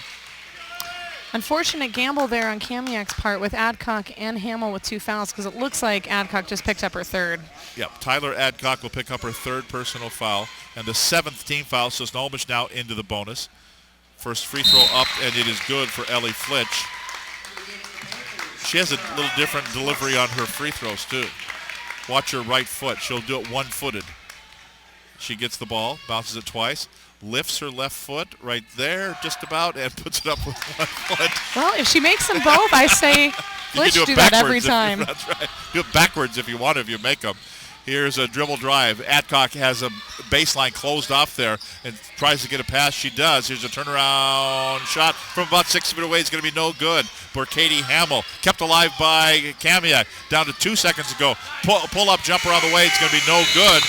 [SPEAKER 1] Unfortunate gamble there on Kamiak's part with Adcock and Hamill with 2 fouls because it looks like Adcock just picked up her third.
[SPEAKER 3] Yep, Tyler Adcock will pick up her third personal foul and the 7th team foul, so Snohomish now into the bonus. First free throw up, and it is good for Ellie Flitch. She has a little different delivery on her free throws, too. Watch her right foot. She'll do it one-footed. She gets the ball, bounces it twice, lifts her left foot right there just about, and puts it up with one foot.
[SPEAKER 1] Well, if she makes them both, I say Flitch do that every time.
[SPEAKER 3] That's right. Do it backwards if you want to, if you make them. Here's a dribble drive. Adcock has a baseline closed off there and tries to get a pass. She does. Here's a turnaround shot from about 6 feet away. It's going to be no good. Katie Hamill kept alive by Kamiak. Down to 2 seconds ago. Pull-up jumper on the way. It's going to be no good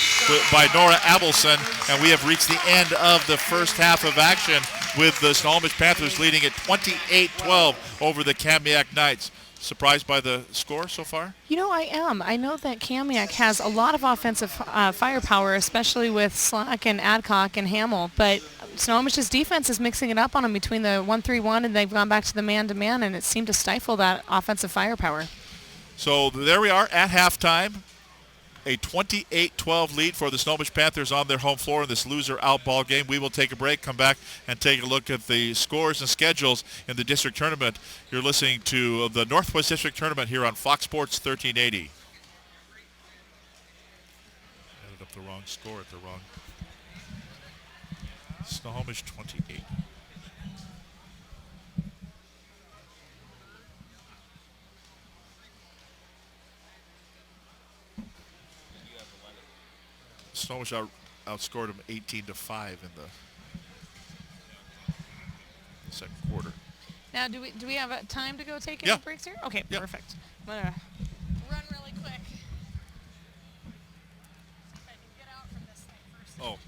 [SPEAKER 3] by Nora Abelson. And we have reached the end of the first half of action with the Snohomish Panthers leading at 28-12 over the Kamiak Knights. Surprised by the score so far?
[SPEAKER 1] You know, I am. I know that Kamiak has a lot of offensive firepower, especially with Slack and Adcock and Hamill. But Snohomish's defense is mixing it up on them between the 1-3-1 and they've gone back to the man-to-man, and it seemed to stifle that offensive firepower.
[SPEAKER 3] So there we are at halftime. A 28-12 lead for the Snohomish Panthers on their home floor in this loser-out ball game. We will take a break, come back, and take a look at the scores and schedules in the district tournament. You're listening to the Northwest District Tournament here on Fox Sports 1380. Added up the wrong score at the wrong. Snohomish 28. Snohomish outscored them 18-5 in the second quarter.
[SPEAKER 1] Now, do we have time to go take
[SPEAKER 3] Yeah.
[SPEAKER 1] any breaks here? Okay,
[SPEAKER 3] Yeah.
[SPEAKER 1] perfect. I'm going to run really quick. See if I can get out from this thing first.
[SPEAKER 3] Oh.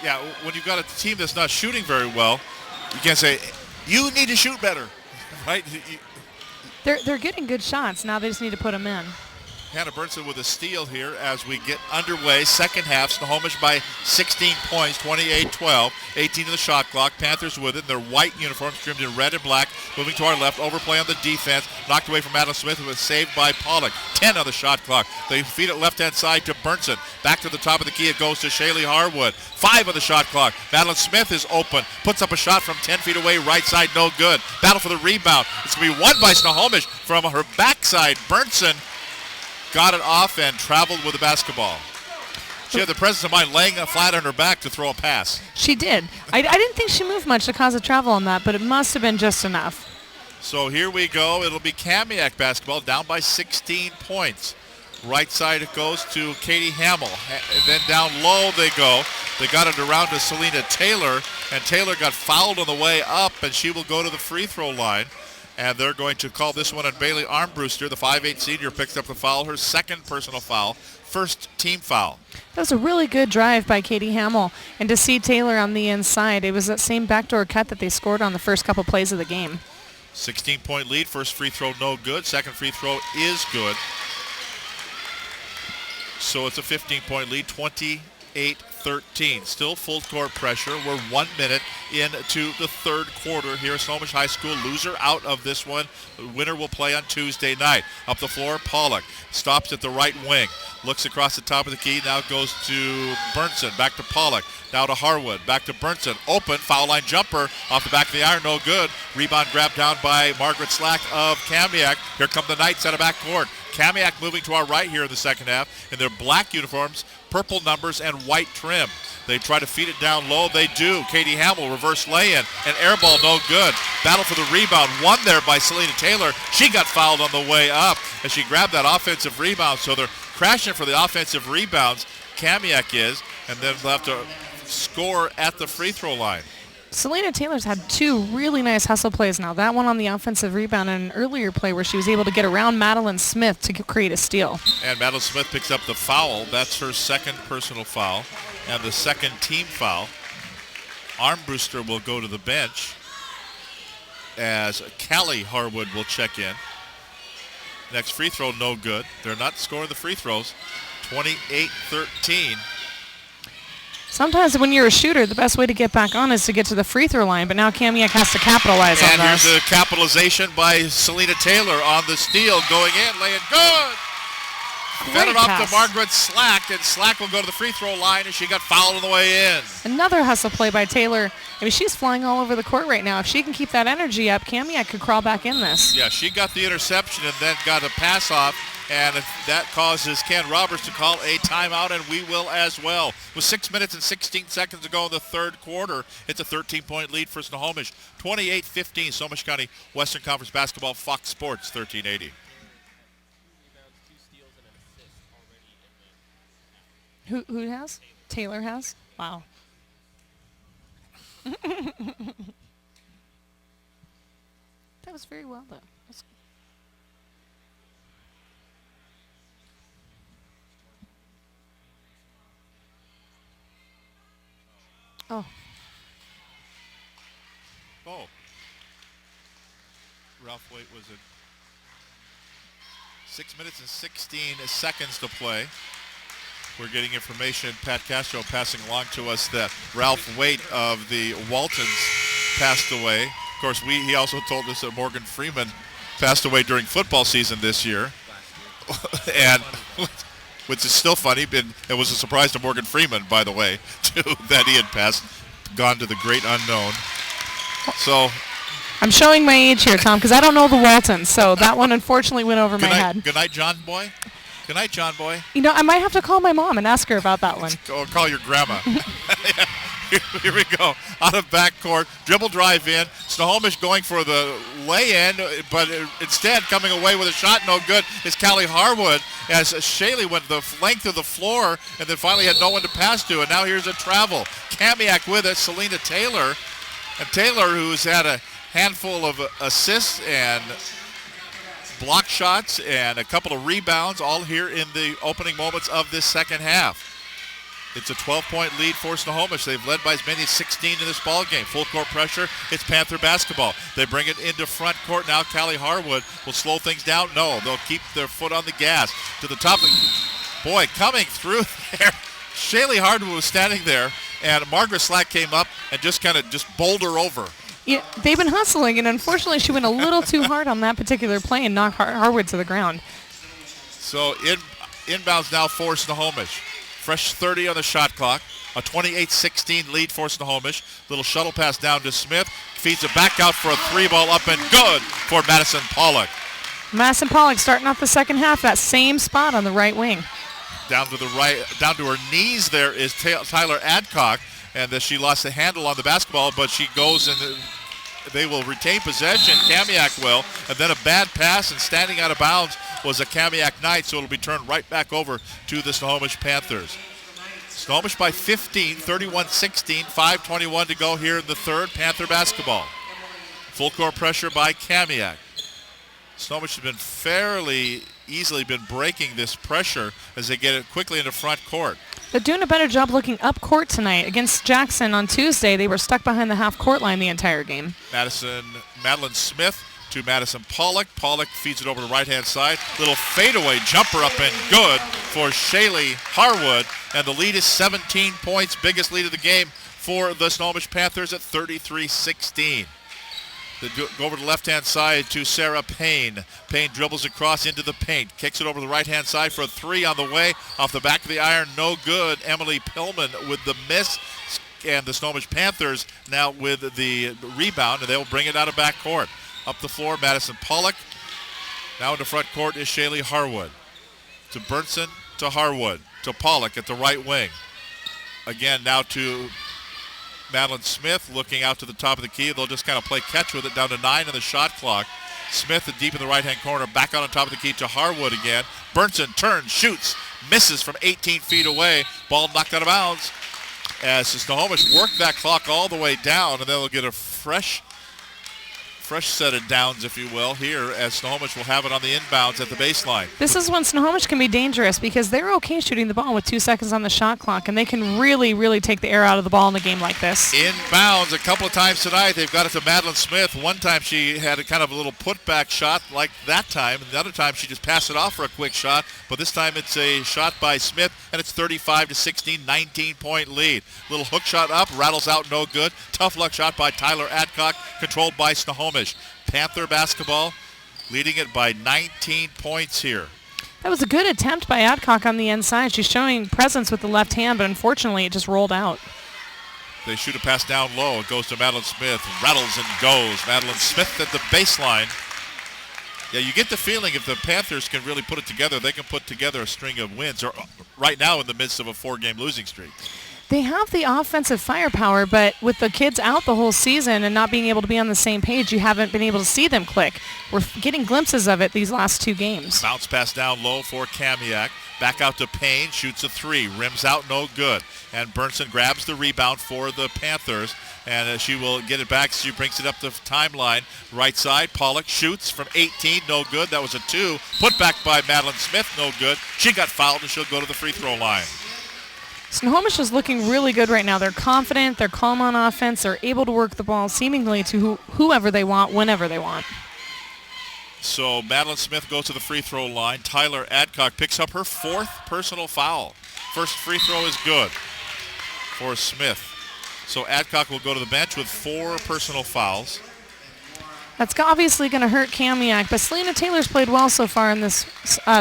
[SPEAKER 3] Yeah, when you've got a team that's not shooting very well, you can't say, you need to shoot better, right?
[SPEAKER 1] They're getting good shots. Now they just need to put them in.
[SPEAKER 3] Hannah Burnson with a steal here as we get underway. Second half, Snohomish by 16 points, 28-12, 18 in the shot clock. Panthers with it in their white uniforms, trimmed in red and black. Moving to our left, overplay on the defense. Knocked away from Madeline Smith, who was saved by Pollock. 10 on the shot clock. They feed it left-hand side to Burnson. Back to the top of the key, it goes to Shaylee Harwood. 5 on the shot clock. Madeline Smith is open. Puts up a shot from 10 feet away, right side, no good. Battle for the rebound. It's going to be won by Snohomish from her backside. Burnson got it off and traveled with the basketball. She had the presence of mind laying flat on her back to throw a pass.
[SPEAKER 1] She did. I didn't think she moved much to cause a travel on that, but it must have been just enough.
[SPEAKER 3] So here we go. It'll be Kamiak basketball, down by 16 points. Right side it goes to Katie Hamill. And then down low they go. They got it around to Selena Taylor, and Taylor got fouled on the way up, and she will go to the free throw line. And they're going to call this one on Bailey Armbruster. The 5'8 senior picks up the foul, her second personal foul, first team foul.
[SPEAKER 1] That was a really good drive by Katie Hamill. And to see Taylor on the inside, it was that same backdoor cut that they scored on the first couple plays of the game.
[SPEAKER 3] 16-point lead. First free throw, no good. Second free throw is good. So it's a 15-point lead, 28-13. Still full court pressure. We're 1 minute into the third quarter here at Snohomish High School. Loser out of this one. The winner will play on Tuesday night. Up the floor, Pollock stops at the right wing. Looks across the top of the key. Now goes to Burnson. Back to Pollock. Now to Harwood. Back to Burnson. Open. Foul line jumper. Off the back of the iron. No good. Rebound grabbed down by Margaret Slack of Kamiak. Here come the Knights out of back court. Kamiak moving to our right here in the second half in their black uniforms, purple numbers, and white trim. They try to feed it down low. They do. Katie Hamill, reverse lay-in, and air ball no good. Battle for the rebound. Won there by Selena Taylor. She got fouled on the way up as she grabbed that offensive rebound. So they're crashing for the offensive rebounds. Kamiak is, and then they'll have to score at the free throw line.
[SPEAKER 1] Selena Taylor's had two really nice hustle plays now. That one on the offensive rebound and an earlier play where she was able to get around Madeline Smith to create a steal.
[SPEAKER 3] And Madeline Smith picks up the foul. That's her second personal foul and the second team foul. Armbruster will go to the bench as Callie Harwood will check in. Next free throw, no good. They're not scoring the free throws. 28-13.
[SPEAKER 1] Sometimes when you're a shooter, the best way to get back on is to get to the free throw line, but now Kamiak has to capitalize on
[SPEAKER 3] And
[SPEAKER 1] this.
[SPEAKER 3] here's the capitalization by Selena Taylor on the steal, going in, laying good. Fed it off
[SPEAKER 1] pass.
[SPEAKER 3] to Margaret Slack, and Slack will go to the free throw line, and she got fouled on the way in.
[SPEAKER 1] Another hustle play by Taylor. I mean, she's flying all over the court right now. If she can keep that energy up, Kamiak could crawl back in this.
[SPEAKER 3] Yeah, she got the interception and then got a pass off, and that causes Ken Roberts to call a timeout, and we will as well. With 6 minutes and 16 seconds to go in the third quarter, it's a 13-point lead for Snohomish. 28-15, Snohomish County Western Conference Basketball, Fox Sports, 1380.
[SPEAKER 1] Who has? Taylor has? Wow. That was very well done. That's Oh.
[SPEAKER 3] Oh. Ralph Waite was at 6 minutes and 16 seconds to play. We're getting information, Pat Castro passing along to us, that Ralph Waite of the Waltons passed away. Of course, he also told us that Morgan Freeman passed away during football season this year. And which is still funny. It was a surprise to Morgan Freeman, by the way, too, that he had gone to the great unknown. So
[SPEAKER 1] I'm showing my age here, Tom, because I don't know the Waltons, so that one unfortunately went over my head.
[SPEAKER 3] Good night, John Boy. Good night, John Boy.
[SPEAKER 1] You know, I might have to call my mom and ask her about that one.
[SPEAKER 3] Or call your grandma. Here we go. Out of backcourt, dribble drive in. Snohomish going for the lay-in, but instead coming away with a shot no good is Callie Harwood as Shaylee went the length of the floor and then finally had no one to pass to. And now here's a travel. Kamiak with it, Selena Taylor. And Taylor, who's had a handful of assists and block shots and a couple of rebounds all here in the opening moments of this second half. It's a 12-point lead for Snohomish. They've led by as many as 16 in this ball game. Full court pressure. It's Panther basketball. They bring it into front court. Now Callie Harwood will slow things down. No, they'll keep their foot on the gas. To the top. Boy, coming through there. Shaylee Harwood was standing there, and Margaret Slack came up and just bowled her over.
[SPEAKER 1] Yeah, they've been hustling, and unfortunately she went a little too hard on that particular play and knocked Harwood to the ground.
[SPEAKER 3] So inbounds now for Snohomish. Fresh 30 on the shot clock. A 28-16 lead for Snohomish. Little shuttle pass down to Smith. Feeds it back out for a 3-ball up and good for Madison Pollock.
[SPEAKER 1] Madison Pollock starting off the second half, that same spot on the right wing.
[SPEAKER 3] Down to the right, down to her knees there is Tyler Adcock, and she lost the handle on the basketball, but she goes and they will retain possession. Kamiak will, and then a bad pass and standing out of bounds was a Kamiak Knight, so it'll be turned right back over to the Snohomish Panthers. Snohomish by 15, 31-16, 5:21 to go here in the third. Panther basketball. Full court pressure by Kamiak. Snohomish has been fairly easily been breaking this pressure as they get it quickly into front court.
[SPEAKER 1] They're doing a better job looking up court tonight. Against Jackson on Tuesday, they were stuck behind the half court line the entire game.
[SPEAKER 3] Madeline Smith to Madison Pollock. Pollock feeds it over to the right-hand side. Little fadeaway jumper up and good for Shaylee Harwood. And the lead is 17 points, biggest lead of the game for the Snohomish Panthers at 33-16. They go over to the left-hand side to Sarah Payne. Payne dribbles across into the paint. Kicks it over to the right-hand side for a 3 on the way. Off the back of the iron, no good. Emily Pillman with the miss. And the Snohomish Panthers now with the rebound, and they'll bring it out of backcourt. Up the floor, Madison Pollock. Now into front court is Shaylee Harwood. To Burnson, to Harwood. To Pollock at the right wing. Again, now to Madeline Smith looking out to the top of the key. They'll just kind of play catch with it down to 9 on the shot clock. Smith deep in the right-hand corner, back out on top of the key to Harwood again. Burnson turns, shoots, misses from 18 feet away. Ball knocked out of bounds as Snohomish worked that clock all the way down, and then they'll get a fresh set of downs, if you will, here as Snohomish will have it on the inbounds at the baseline.
[SPEAKER 1] This is when Snohomish can be dangerous because they're okay shooting the ball with 2 seconds on the shot clock, and they can really, really take the air out of the ball in a game like this.
[SPEAKER 3] Inbounds a couple of times tonight. They've got it to Madeline Smith. One time she had a kind of a little putback shot like that time, and the other time she just passed it off for a quick shot, but this time it's a shot by Smith, and it's 35-16, 19-point lead. Little hook shot up, rattles out, no good. Tough luck shot by Tyler Adcock, controlled by Snohomish. Panther basketball leading it by 19 points here.
[SPEAKER 1] That was a good attempt by Adcock on the inside. She's showing presence with the left hand, but unfortunately it just rolled out.
[SPEAKER 3] They shoot a pass down low. It goes to Madeline Smith. Rattles and goes. Madeline Smith at the baseline. Yeah, you get the feeling if the Panthers can really put it together, they can put together a string of wins. Or right now in the midst of a 4-game losing streak.
[SPEAKER 1] They have the offensive firepower, but with the kids out the whole season and not being able to be on the same page, you haven't been able to see them click. We're getting glimpses of it these last 2 games.
[SPEAKER 3] Bounce pass down low for Kamiak. Back out to Payne, shoots a 3. Rims out, no good. And Burnson grabs the rebound for the Panthers, and she will get it back. She brings it up the timeline. Right side, Pollock shoots from 18, no good. That was a 2. Put back by Madeline Smith, no good. She got fouled, and she'll go to the free throw line.
[SPEAKER 1] Snohomish is looking really good right now. They're confident, they're calm on offense, they're able to work the ball seemingly to whoever they want, whenever they want.
[SPEAKER 3] So Madeline Smith goes to the free throw line. Tyler Adcock picks up her 4th personal foul. First free throw is good for Smith. So Adcock will go to the bench with 4 personal fouls.
[SPEAKER 1] That's obviously going to hurt Kamiak, but Selena Taylor's played well so far in this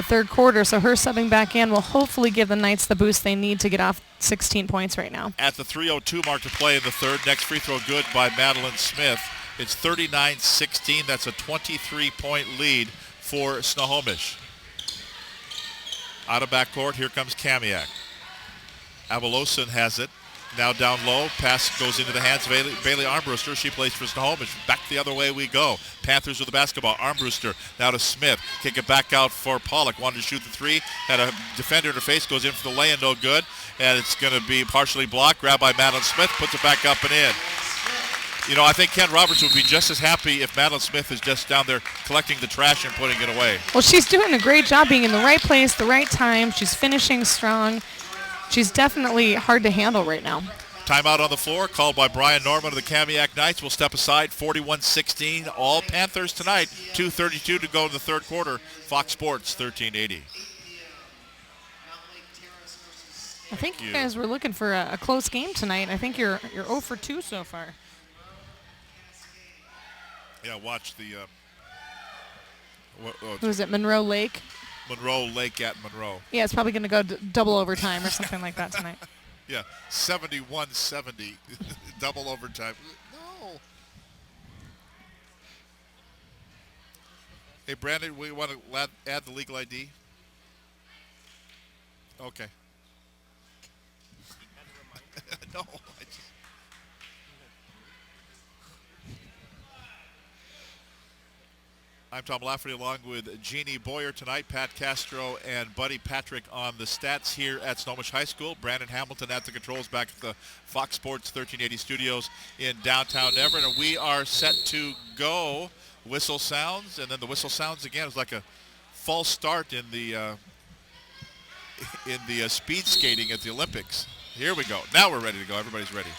[SPEAKER 1] third quarter, so her subbing back in will hopefully give the Knights the boost they need to get off 16 points right now.
[SPEAKER 3] At the 3:02 mark to play in the third, next free throw good by Madeline Smith. It's 39-16. That's a 23-point lead for Snohomish. Out of backcourt, here comes Kamiak. Abeloson has it. Now down low, pass goes into the hands of Bailey Armbruster. She plays for Snohomish. Back the other way we go. Panthers with the basketball. Armbruster now to Smith. Kick it back out for Pollock. Wanted to shoot the 3. Had a defender in her face. Goes in for the lay-in, no good. And it's going to be partially blocked. Grabbed by Madeline Smith. Puts it back up and in. You know, I think Ken Roberts would be just as happy if Madeline Smith is just down there collecting the trash and putting it away.
[SPEAKER 1] Well, she's doing a great job being in the right place, the right time. She's finishing strong. She's definitely hard to handle right now.
[SPEAKER 3] Timeout on the floor called by Brian Norman of the Kamiak Knights. Will step aside. 41-16. All Panthers tonight. 2:32 to go in the third quarter. Fox Sports 1380.
[SPEAKER 1] I think you guys were looking for a close game tonight. I think you're 0 for 2 so far.
[SPEAKER 3] Yeah, watch the.
[SPEAKER 1] Who is it? Monroe Lake.
[SPEAKER 3] Monroe Lake at Monroe.
[SPEAKER 1] Yeah, it's probably going to go double overtime or something like that tonight.
[SPEAKER 3] Yeah, 71-70, double overtime. No. Hey, Brandon, we want to add the legal ID? Okay. No. I'm Tom Lafferty along with Jeannie Boyer tonight, Pat Castro and Buddy Patrick on the stats here at Snohomish High School. Brandon Hamilton at the controls back at the Fox Sports 1380 studios in downtown Everett. And we are set to go. Whistle sounds, and then the whistle sounds again. It's like a false start in the speed skating at the Olympics. Here we go. Now we're ready to go. Everybody's ready.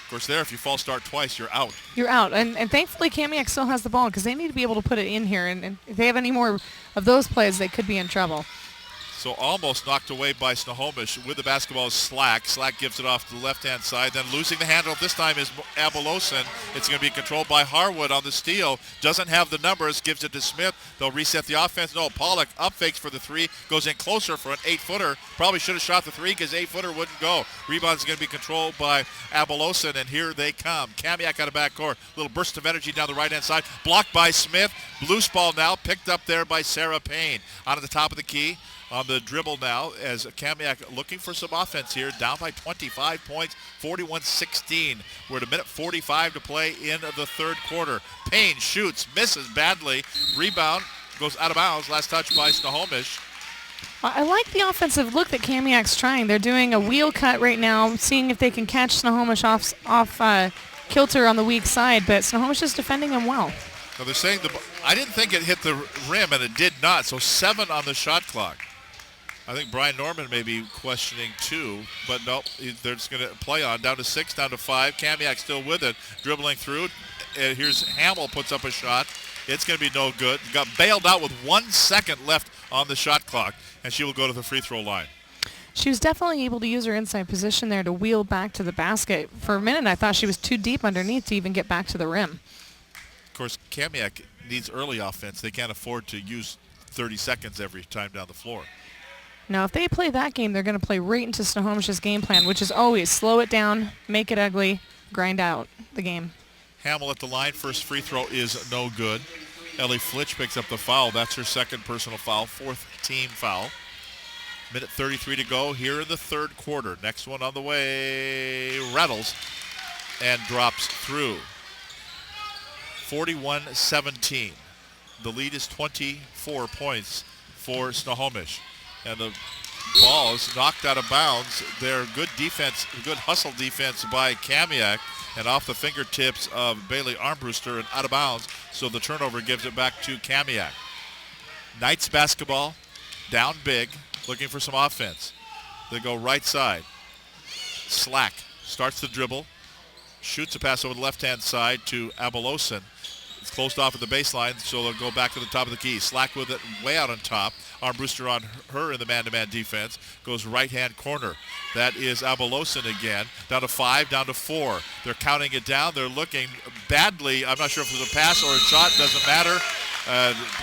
[SPEAKER 3] Of course, there, if you false start twice, you're out.
[SPEAKER 1] You're out. And thankfully, Kamiak still has the ball because they need to be able to put it in here. And if they have any more of those plays, they could be in trouble.
[SPEAKER 3] So almost knocked away by Snohomish with the basketball is Slack. Slack gives it off to the left-hand side. Then losing the handle this time is Abeloson. It's going to be controlled by Harwood on the steal. Doesn't have the numbers. Gives it to Smith. They'll reset the offense. No, Pollock up fakes for the three. Goes in closer for an 8-footer. Probably should have shot the three because 8-footer wouldn't go. Rebound's going to be controlled by Abeloson, and here they come. Kamiak out of backcourt. Little burst of energy down the right-hand side. Blocked by Smith. Loose ball now. Picked up there by Sarah Payne. Out of the top of the key. On the dribble now as Kamiak looking for some offense here, down by 25 points, 41-16. We're at a minute 45 to play in the third quarter. Payne shoots, misses badly. Rebound goes out of bounds. Last touch by Snohomish.
[SPEAKER 1] I like the offensive look that Kamiak's trying. They're doing a wheel cut right now, seeing if they can catch Snohomish off kilter on the weak side, but Snohomish is defending them well.
[SPEAKER 3] So they're saying I didn't think it hit the rim, and it did not, so 7 on the shot clock. I think Brian Norman may be questioning 2, but nope, they're just going to play on. Down to 6, down to 5. Kamiak still with it, dribbling through. And here's Hamill puts up a shot. It's going to be no good. Got bailed out with 1 second left on the shot clock, and she will go to the free throw line.
[SPEAKER 1] She was definitely able to use her inside position there to wheel back to the basket. For a minute, I thought she was too deep underneath to even get back to the rim.
[SPEAKER 3] Of course, Kamiak needs early offense. They can't afford to use 30 seconds every time down the floor.
[SPEAKER 1] Now, if they play that game, they're going to play right into Snohomish's game plan, which is always slow it down, make it ugly, grind out the game.
[SPEAKER 3] Hamill at the line. First free throw is no good. Ellie Flitch picks up the foul. That's her second personal foul, 4th team foul. Minute 33 to go here in the third quarter. Next one on the way. Rattles and drops through. 41-17. The lead is 24 points for Snohomish. And the ball is knocked out of bounds. Their good defense, good hustle defense by Kamiak, and off the fingertips of Bailey Armbruster and out of bounds. So the turnover gives it back to Kamiak. Knights basketball, down big, looking for some offense. They go right side. Slack starts the dribble, shoots a pass over the left-hand side to Abeloson. It's closed off at the baseline, so they'll go back to the top of the key. Slack with it way out on top. Armbruster on her in the man-to-man defense. Goes right-hand corner. That is Abeloson again. Down to 5, down to 4. They're counting it down. They're looking badly. I'm not sure if it was a pass or a shot. Doesn't matter.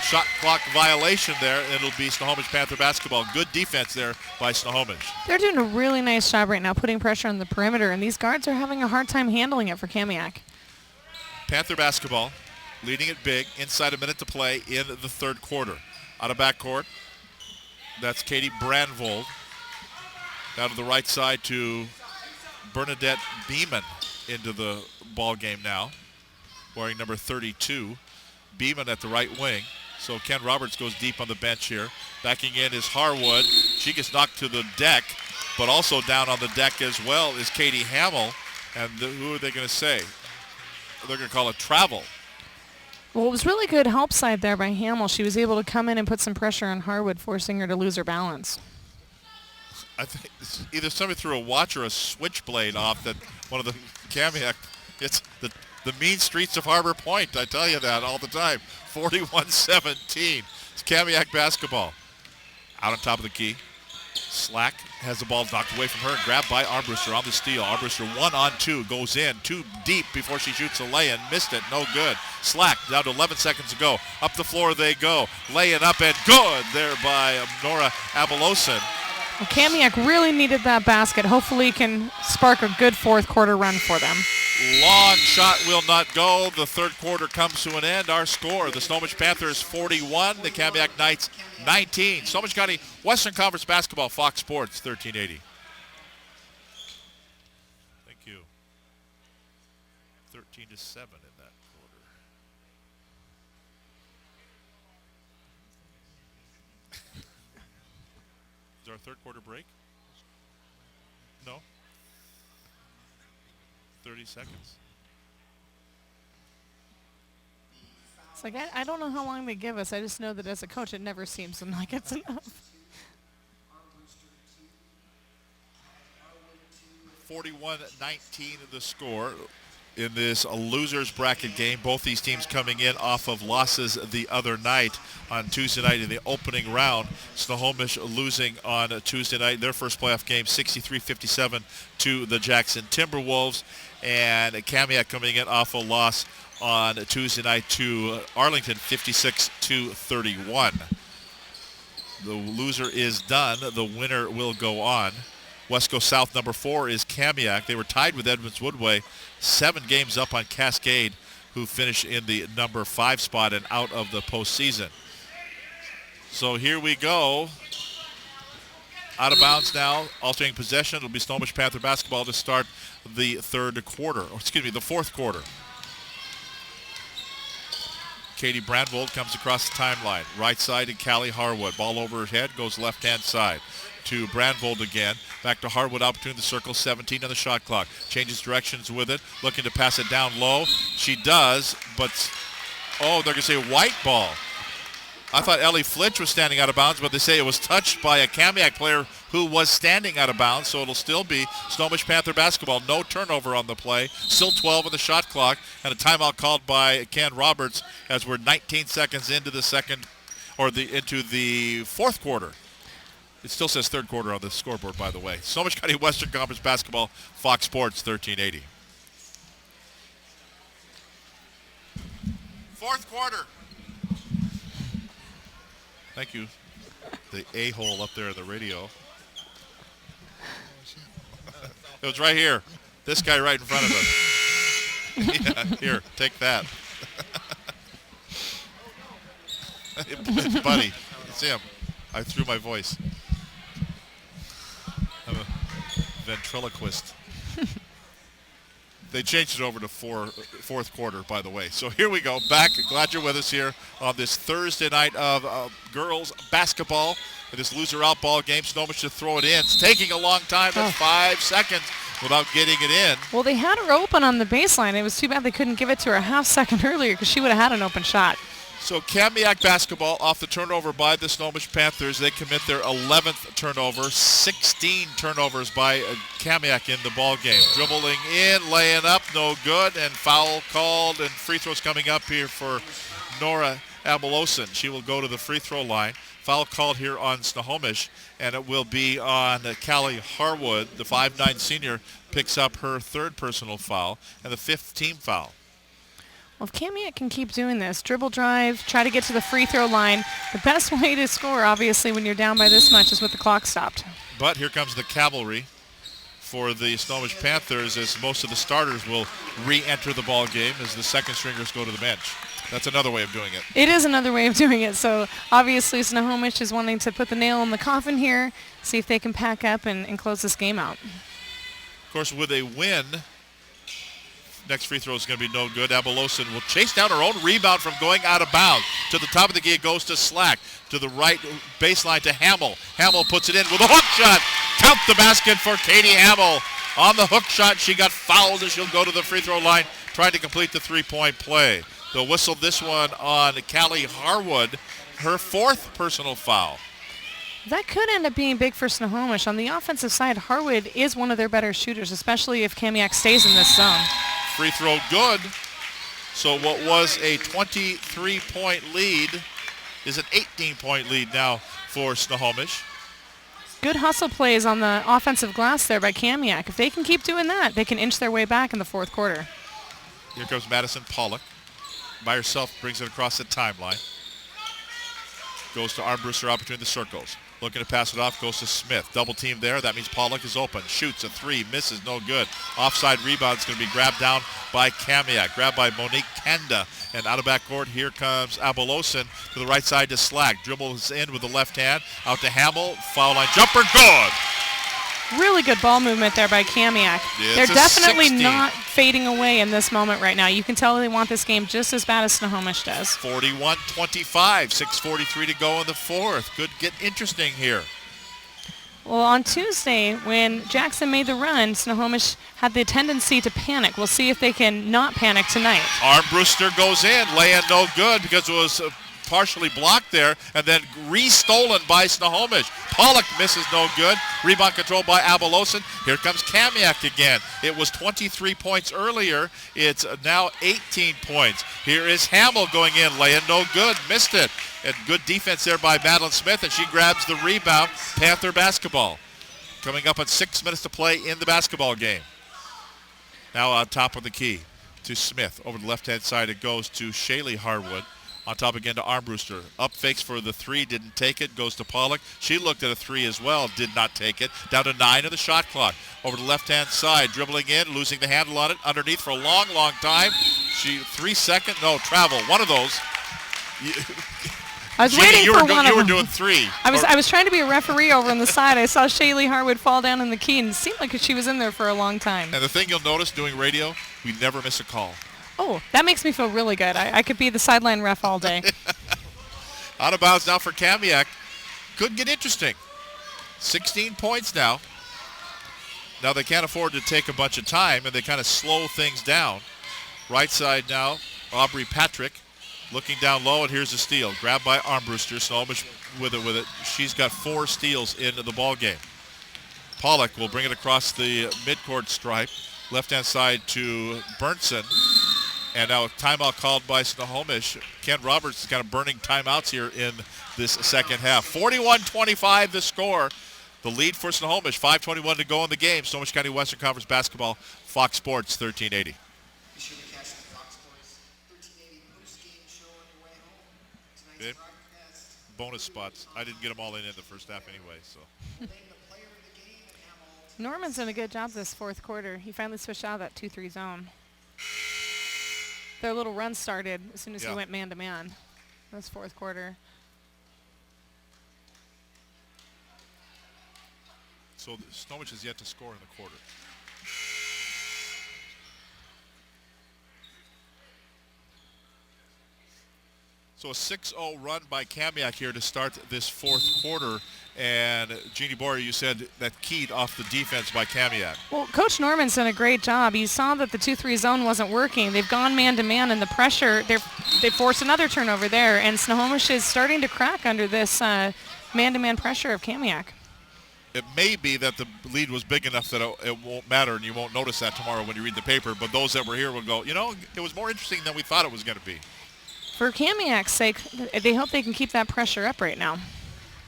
[SPEAKER 3] Shot clock violation there. It'll be Snohomish Panther basketball. Good defense there by Snohomish.
[SPEAKER 1] They're doing a really nice job right now putting pressure on the perimeter, and these guards are having a hard time handling it for Kamiak.
[SPEAKER 3] Panther basketball. Leading it big, inside a minute to play in the third quarter. Out of backcourt, that's Katie Brandvold. Down to the right side to Bernadette Beeman into the ball game now, wearing number 32. Beeman at the right wing. So Ken Roberts goes deep on the bench here. Backing in is Harwood. She gets knocked to the deck, but also down on the deck as well is Katie Hamill. And who are they going to say? They're going to call it travel.
[SPEAKER 1] Well, it was really good help side there by Hamill. She was able to come in and put some pressure on Harwood, forcing her to lose her balance.
[SPEAKER 3] I think either somebody threw a watch or a switchblade off that one of the Kamiak. It's the mean streets of Harbor Point. I tell you that all the time. 41-17. It's Kamiak basketball. Out on top of the key. Slack has the ball knocked away from her and grabbed by Armbruster on the steal. Armbruster 1-on-2 goes in too deep before she shoots a lay-in. Missed it, no good. Slack down to 11 seconds to go. Up the floor they go. Laying up and good there by Nora Abelosen.
[SPEAKER 1] Well, Kamiak really needed that basket. Hopefully can spark a good fourth quarter run for them.
[SPEAKER 3] Long shot will not go. The third quarter comes to an end. Our score, the Snohomish Panthers 41, the Kamiak Knights 19. Snohomish County Western Conference Basketball, Fox Sports 1380. Thank you. 13-7 in that quarter. Is our third quarter break? No. 30 seconds.
[SPEAKER 1] It's like, I don't know how long they give us. I just know that as a coach, it never seems like it's enough.
[SPEAKER 3] 41-19 the score in this losers bracket game. Both these teams coming in off of losses the other night on Tuesday night in the opening round. Snohomish losing on Tuesday night, their first playoff game, 63-57 to the Jackson Timberwolves. And Kamiak coming in off a loss on Tuesday night to Arlington, 56-31. The loser is done. The winner will go on. West Coast South number 4 is Kamiak. They were tied with Edmonds Woodway, 7 games up on Cascade, who finished in the number 5 spot and out of the postseason. So here we go. Out of bounds now, alternating possession. It'll be Snohomish Panther basketball to start the the fourth quarter. Katie Brandvold comes across the timeline. Right side to Callie Harwood. Ball over her head, goes left-hand side to Brandvold again. Back to Harwood out between the circle, 17 on the shot clock. Changes directions with it, looking to pass it down low. She does, but, they're going to say white ball. I thought Ellie Flitch was standing out of bounds, but they say it was touched by a Kamiak player who was standing out of bounds, so it'll still be Snohomish Panther basketball. No turnover on the play. Still 12 on the shot clock, and a timeout called by Ken Roberts as we're 19 seconds into the fourth quarter. It still says third quarter on the scoreboard, by the way. Snohomish County Western Conference basketball, Fox Sports 1380. Fourth quarter. Thank you, the a-hole up there in the radio. It was right here. This guy right in front of us. Yeah, here, take that. Buddy, it's him. I threw my voice. I'm a ventriloquist. They changed it over to fourth quarter, by the way. So here we go. Back. Glad you're with us here on this Thursday night of girls basketball. In this loser-out ball game, Snohomish to throw it in. It's taking a long time. That's 5 seconds without getting it in.
[SPEAKER 1] Well, they had her open on the baseline. It was too bad they couldn't give it to her a half second earlier because she would have had an open shot.
[SPEAKER 3] So Kamiak basketball off the turnover by the Snohomish Panthers. They commit their 11th turnover. 16 turnovers by Kamiak in the ball game. Dribbling in, laying up, no good, and foul called, and free throws coming up here for Nora Abelosen. She will go to the free throw line. Foul called here on Snohomish, and it will be on Callie Harwood. The 5'9 senior picks up her third personal foul and the 5th team foul.
[SPEAKER 1] Well, if Kamiak can keep doing this, dribble drive, try to get to the free throw line, the best way to score, obviously, when you're down by this much is with the clock stopped.
[SPEAKER 3] But here comes the cavalry for the Snohomish Panthers as most of the starters will re-enter the ball game as the second stringers go to the bench. That's another way of doing it.
[SPEAKER 1] It is another way of doing it. So obviously Snohomish is wanting to put the nail in the coffin here, see if they can pack up and close this game out.
[SPEAKER 3] Of course, with a win, next free throw is going to be no good. Abelosen will chase down her own rebound from going out of bounds. To the top of the key, it goes to Slack. To the right baseline to Hamill. Hamill puts it in with a hook shot. Count the basket for Katie Hamill. On the hook shot, she got fouled as she'll go to the free throw line, trying to complete the three-point play. They'll whistle this one on Callie Harwood, her 4th personal foul.
[SPEAKER 1] That could end up being big for Snohomish. On the offensive side, Harwood is one of their better shooters, especially if Kamiak stays in this zone.
[SPEAKER 3] Free throw good. So what was a 23-point lead is an 18-point lead now for Snohomish.
[SPEAKER 1] Good hustle plays on the offensive glass there by Kamiak. If they can keep doing that, they can inch their way back in the fourth quarter.
[SPEAKER 3] Here comes Madison Pollock. By herself, brings it across the timeline. Goes to Armbruster out between the circles. Looking to pass it off, goes to Smith. Double team there. That means Pollock is open. Shoots a three, misses, no good. Offside rebound is going to be grabbed down by Kamiak. Grabbed by Monique Kenda. And out of backcourt, here comes Abeloson to the right side to Slack. Dribbles in with the left hand. Out to Hamill. Foul line jumper, good.
[SPEAKER 1] Really good ball movement there by Kamiak. They're definitely not fading away in this moment right now. You can tell they want this game just as bad as Snohomish does.
[SPEAKER 3] 41-25, 6:43 to go in the fourth. Could get interesting here.
[SPEAKER 1] Well, on Tuesday, when Jackson made the run, Snohomish had the tendency to panic. We'll see if they can not panic tonight.
[SPEAKER 3] Armbruster goes in, laying no good because it was partially blocked there, and then re-stolen by Snohomish. Pollock misses no good. Rebound controlled by Abeloson. Here comes Kamiak again. It was 23 points earlier. It's now 18 points. Here is Hamill going in, laying no good. Missed it. And good defense there by Madeline Smith, and she grabs the rebound. Panther basketball. Coming up on 6 minutes to play in the basketball game. Now on top of the key to Smith. Over the left-hand side, it goes to Shaylee Harwood. On top again to Armbruster. Up fakes for the three, didn't take it. Goes to Pollock. She looked at a three as well, did not take it. Down to 9 of the shot clock. Over the left-hand side, dribbling in, losing the handle on it. Underneath for a long, long time. She 3 second, no, travel. One of those.
[SPEAKER 1] I was waiting for one of them.
[SPEAKER 3] You were doing three.
[SPEAKER 1] I was trying to be a referee over on the side. I saw Shaylee Harwood fall down in the key, and it seemed like she was in there for a long time.
[SPEAKER 3] And the thing you'll notice doing radio, we never miss a call.
[SPEAKER 1] Oh, that makes me feel really good. I could be the sideline ref all day.
[SPEAKER 3] Out of bounds now for Kamiak. Could get interesting. 16 points now. Now they can't afford to take a bunch of time, and they kind of slow things down. Right side now, Aubrey Patrick looking down low, and here's a steal. Grabbed by Armbruster. Snohomish with it. She's got 4 steals into the ball game. Pollock will bring it across the midcourt stripe. Left-hand side to Burnson. And now a timeout called by Snohomish. Ken Roberts is kind of burning timeouts here in this second half. 41-25 the score. The lead for Snohomish. 5:21 to go in the game. Snohomish County Western Conference Basketball. Fox Sports 1380.
[SPEAKER 2] Be sure to catch the Fox Sports 1380 post-game show on your way home. Tonight's broadcast.
[SPEAKER 3] Bonus spots. I didn't get them all in the first half anyway. So.
[SPEAKER 2] Name the player of the game and Hamill.
[SPEAKER 1] Norman's done a good job this fourth quarter. He finally switched out of that 2-3 zone. Their little run started as soon as he went man-to-man this fourth quarter.
[SPEAKER 3] So Snohomish has yet to score in the quarter. So a 6-0 run by Kamiak here to start this fourth quarter. And Jeannie Boyer, you said that keyed off the defense by Kamiak.
[SPEAKER 1] Well, Coach Norman's done a great job. You saw that the 2-3 zone wasn't working. They've gone man-to-man, and the pressure, they forced another turnover there. And Snohomish is starting to crack under this man-to-man pressure of Kamiak.
[SPEAKER 3] It may be that the lead was big enough that it won't matter, and you won't notice that tomorrow when you read the paper. But those that were here will go, it was more interesting than we thought it was going to be.
[SPEAKER 1] For Kamiak's sake, they hope they can keep that pressure up right now.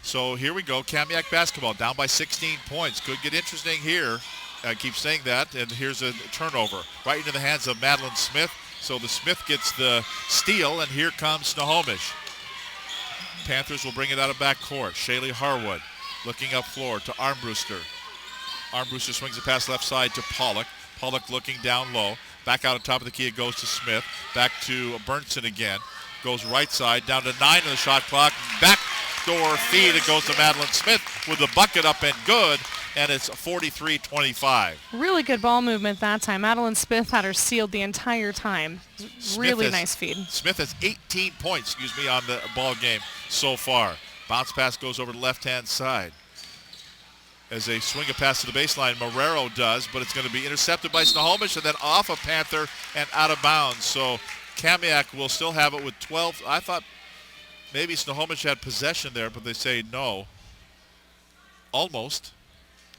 [SPEAKER 3] So here we go, Kamiak basketball down by 16 points. Could get interesting here. I keep saying that, and here's a turnover right into the hands of Madeline Smith. So the Smith gets the steal, and here comes Snohomish. Panthers will bring it out of backcourt. Shaylee Harwood looking up floor to Armbruster. Armbruster swings the pass left side to Pollock. Pollock looking down low. Back out on top of the key, it goes to Smith. Back to Burnson again. Goes right side, down to 9 on the shot clock. Backdoor feed, it goes to Madeline Smith with the bucket up and good, and it's 43-25.
[SPEAKER 1] Really good ball movement that time. Madeline Smith had her sealed the entire time. Really nice feed.
[SPEAKER 3] Smith has 18 points, on the ball game so far. Bounce pass goes over the left-hand side. As they swing a pass to the baseline, Marrero does, but it's going to be intercepted by Snohomish and then off a Panther and out of bounds. So Kamiak will still have it with 12. I thought maybe Snohomish had possession there, but they say no. Almost.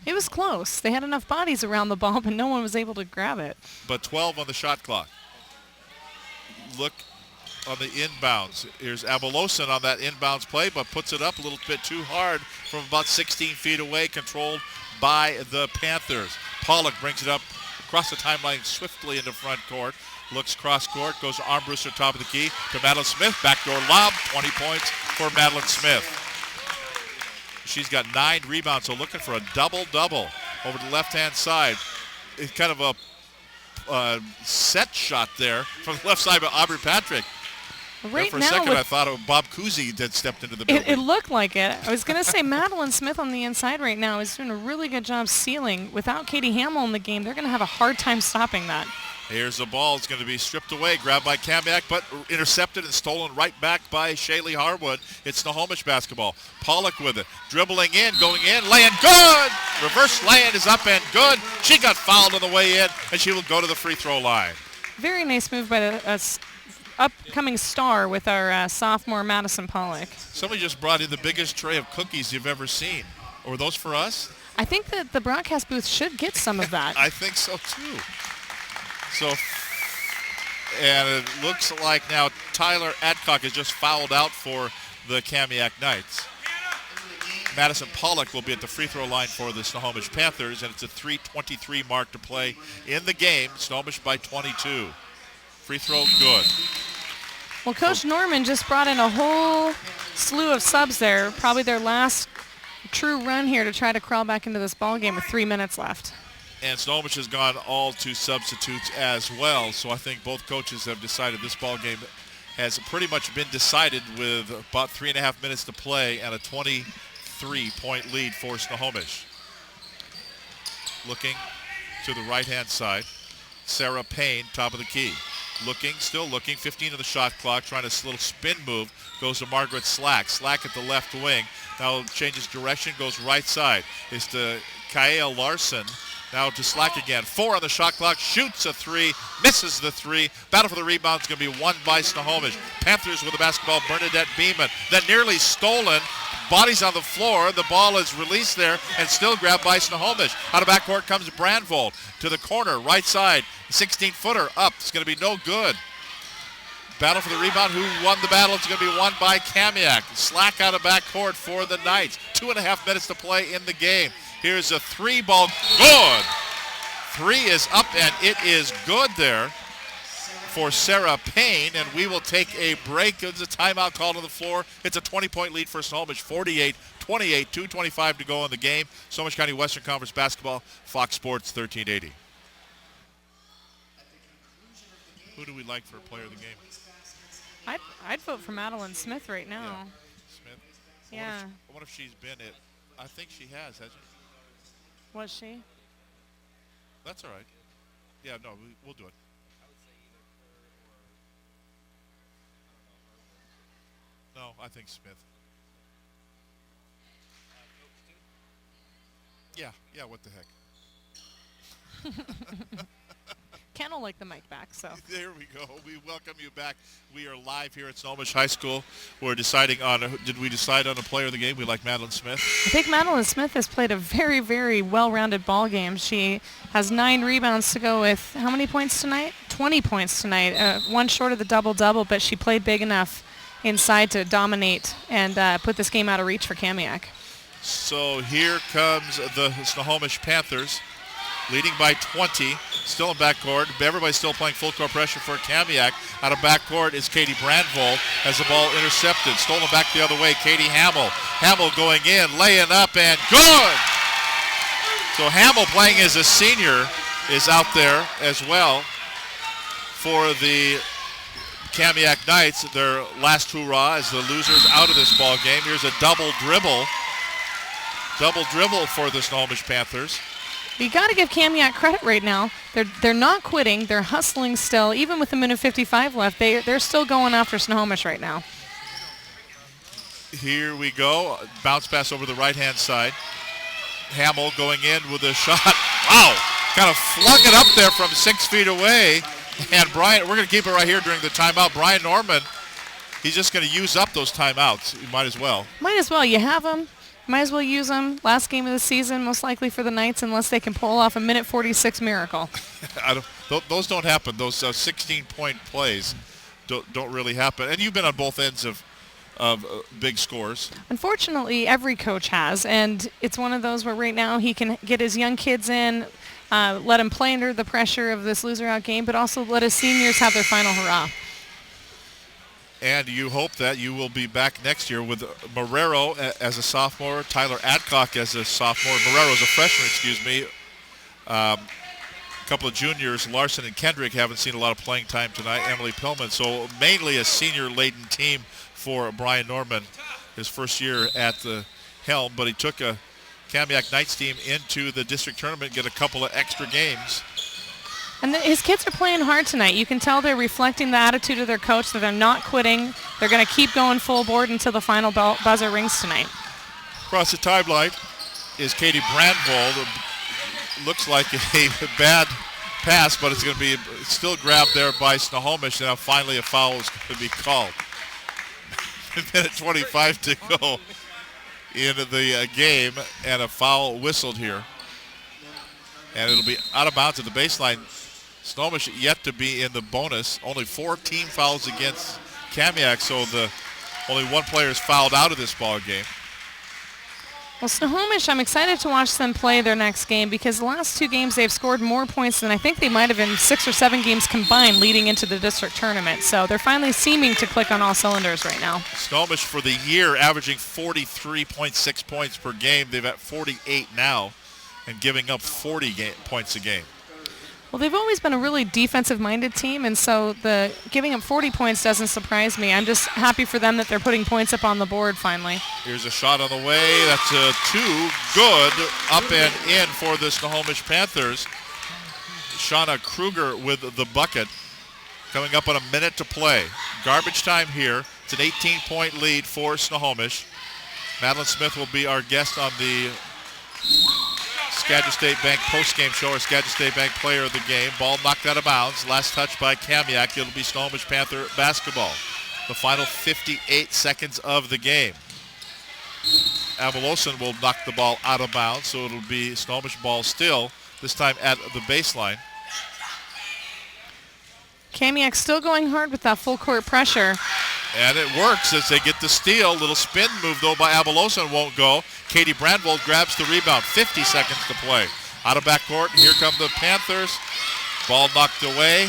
[SPEAKER 1] It was close. They had enough bodies around the ball, but no one was able to grab it.
[SPEAKER 3] But 12 on the shot clock. Look on the inbounds. Here's Abeloson on that inbounds play, but puts it up a little bit too hard from about 16 feet away, controlled by the Panthers. Pollock brings it up across the timeline swiftly into front court. Looks cross court, goes to Armbruster, top of the key, to Madeline Smith. Backdoor lob, 20 points for Madeline Smith. She's got 9 rebounds, so looking for a double-double over the left-hand side. It's kind of a set shot there from the left side by Aubrey Patrick.
[SPEAKER 1] Right
[SPEAKER 3] for a
[SPEAKER 1] now,
[SPEAKER 3] second, I thought Bob Cousy had stepped into the building.
[SPEAKER 1] it looked like it. I was going to say Madeline Smith on the inside right now is doing a really good job sealing. Without Katie Hamill in the game, they're going to have a hard time stopping that.
[SPEAKER 3] Here's the ball. It's going to be stripped away, grabbed by Kamiak, but intercepted and stolen right back by Shaylee Harwood. It's Snohomish basketball. Pollock with it. Dribbling in, going in, laying good. Reverse laying is up and good. She got fouled on the way in, and she will go to the free throw line.
[SPEAKER 1] Very nice move by the upcoming star with our sophomore Madison Pollock.
[SPEAKER 3] Somebody just brought in the biggest tray of cookies you've ever seen. Were those for us?
[SPEAKER 1] I think that the broadcast booth should get some of that.
[SPEAKER 3] I think so, too. So, and it looks like now Tyler Adcock is just fouled out for the Kamiak Knights. Madison Pollock will be at the free throw line for the Snohomish Panthers, and it's a 3:23 mark to play in the game. Snohomish by 22. Free throw good.
[SPEAKER 1] Well, Coach Norman just brought in a whole slew of subs there, probably their last true run here to try to crawl back into this ball game with 3 minutes left.
[SPEAKER 3] And Snohomish has gone all to substitutes as well, so I think both coaches have decided this ball game has pretty much been decided with about 3.5 minutes to play and a 23-point lead for Snohomish. Looking to the right-hand side, Sarah Payne, top of the key. Looking, still looking, 15 of the shot clock, trying a little spin move, goes to Margaret Slack. Slack at the left wing, now changes direction, goes right side. It's to Kaya Larson, now to Slack again. 4 on the shot clock, shoots a 3, misses the 3. Battle for the rebound is going to be won by Snohomish. Panthers with the basketball, Bernadette Beeman, then nearly stolen. Bodies on the floor. The ball is released there and still grabbed by Snohomish. Out of backcourt comes Brandvold to the corner, right side. 16-footer up. It's going to be no good. Battle for the rebound. Who won the battle? It's going to be won by Kamiak. Slack out of backcourt for the Knights. 2.5 minutes to play in the game. Here's a 3 ball. Good. 3 is up and it is good there for Sarah Payne, and we will take a break. There's a timeout called on the floor. It's a 20-point lead for Snohomish, 48-28, 2:25 to go in the game. Snohomish County Western Conference basketball, Fox Sports 1380. Who do we like for player of the game?
[SPEAKER 1] I'd vote for Madeline Smith right now.
[SPEAKER 3] Yeah. Smith?
[SPEAKER 1] Yeah.
[SPEAKER 3] I wonder if she's been it. I think she has, hasn't she?
[SPEAKER 1] Was she?
[SPEAKER 3] That's all right. Yeah, no, we'll do it. No, I think Smith. Yeah, what the heck.
[SPEAKER 1] Ken will like the mic back, so.
[SPEAKER 3] There we go. We welcome you back. We are live here at Snohomish High School. We're deciding on, did we decide on a player of the game? We like Madeline Smith.
[SPEAKER 1] I think Madeline Smith has played a very, very well-rounded ball game. She has 9 rebounds to go with how many points tonight? 20 points tonight. One short of the double-double, but she played big enough inside to dominate and put this game out of reach for Kamiak.
[SPEAKER 3] So here comes the Snohomish Panthers, leading by 20, still in backcourt. Everybody's still playing full court pressure for Kamiak. Out of backcourt is Katie Brandvold, has the ball intercepted, stolen back the other way. Katie Hamill. Hamill going in, laying up, and good! So Hamill, playing as a senior, is out there as well for the Kamiak Knights. Their last hurrah as the losers out of this ball game. Here's a double dribble for the Snohomish Panthers.
[SPEAKER 1] You got to give Kamiak credit right now. They're not quitting. They're hustling still. Even with a minute 55 left, they're still going after Snohomish right now.
[SPEAKER 3] Here we go. Bounce pass over the right-hand side. Hamill going in with a shot. Wow! Kind of flung it up there from 6 feet away. And Brian, we're going to keep it right here during the timeout. Brian Norman, he's just going to use up those timeouts. You might as well.
[SPEAKER 1] Might as well. You have them. Might as well use them. Last game of the season, most likely for the Knights, unless they can pull off a minute 46 miracle.
[SPEAKER 3] Those don't happen. Those 16-point plays don't really happen. And you've been on both ends of big scores.
[SPEAKER 1] Unfortunately, every coach has, and it's one of those where right now he can get his young kids in, let them play under the pressure of this loser-out game, but also let his seniors have their final hurrah.
[SPEAKER 3] And you hope that you will be back next year with Marrero as a sophomore, Tyler Adcock as a sophomore, Marrero as a freshman, excuse me. A couple of juniors, Larson and Kendrick, haven't seen a lot of playing time tonight, Emily Pillman. So mainly a senior-laden team for Brian Norman, his first year at the helm, but he took a Kamiak Knights team into the district tournament, get a couple of extra games.
[SPEAKER 1] And his kids are playing hard tonight. You can tell they're reflecting the attitude of their coach, that they're not quitting. They're going to keep going full board until the final buzzer rings tonight.
[SPEAKER 3] Across the timeline is Katie Brandvold. Looks like a bad pass, but it's going to be still grabbed there by Snohomish. Now finally a foul is going to be called. Minute 25 to go in the game, and a foul whistled here. And it'll be out of bounds at the baseline. Snohomish yet to be in the bonus. Only 4 team fouls against Kamiak, so only one player is fouled out of this ball game.
[SPEAKER 1] Well, Snohomish, I'm excited to watch them play their next game because the last 2 games they've scored more points than I think they might have in 6 or 7 games combined leading into the district tournament. So they're finally seeming to click on all cylinders right now.
[SPEAKER 3] Snohomish for the year averaging 43.6 points per game. They've at 48 now and giving up 40 points a game.
[SPEAKER 1] Well, they've always been a really defensive-minded team, and so the giving up 40 points doesn't surprise me. I'm just happy for them that they're putting points up on the board finally.
[SPEAKER 3] Here's a shot on the way. That's a 2. Good. Up and in for the Snohomish Panthers. Shauna Kruger with the bucket. Coming up on a minute to play. Garbage time here. It's an 18-point lead for Snohomish. Madeline Smith will be our guest on the Skagit State Bank postgame show, or Skagit State Bank player of the game. Ball knocked out of bounds. Last touch by Kamiak. It'll be Snohomish Panther basketball. The final 58 seconds of the game. Abeloson will knock the ball out of bounds, so it'll be Snohomish ball still, this time at the baseline.
[SPEAKER 1] Kamiak still going hard with that full court pressure.
[SPEAKER 3] And it works as they get the steal. Little spin move, though, by Abeloson won't go. Katie Brandvold grabs the rebound. 50 seconds to play. Out of backcourt, here come the Panthers. Ball knocked away.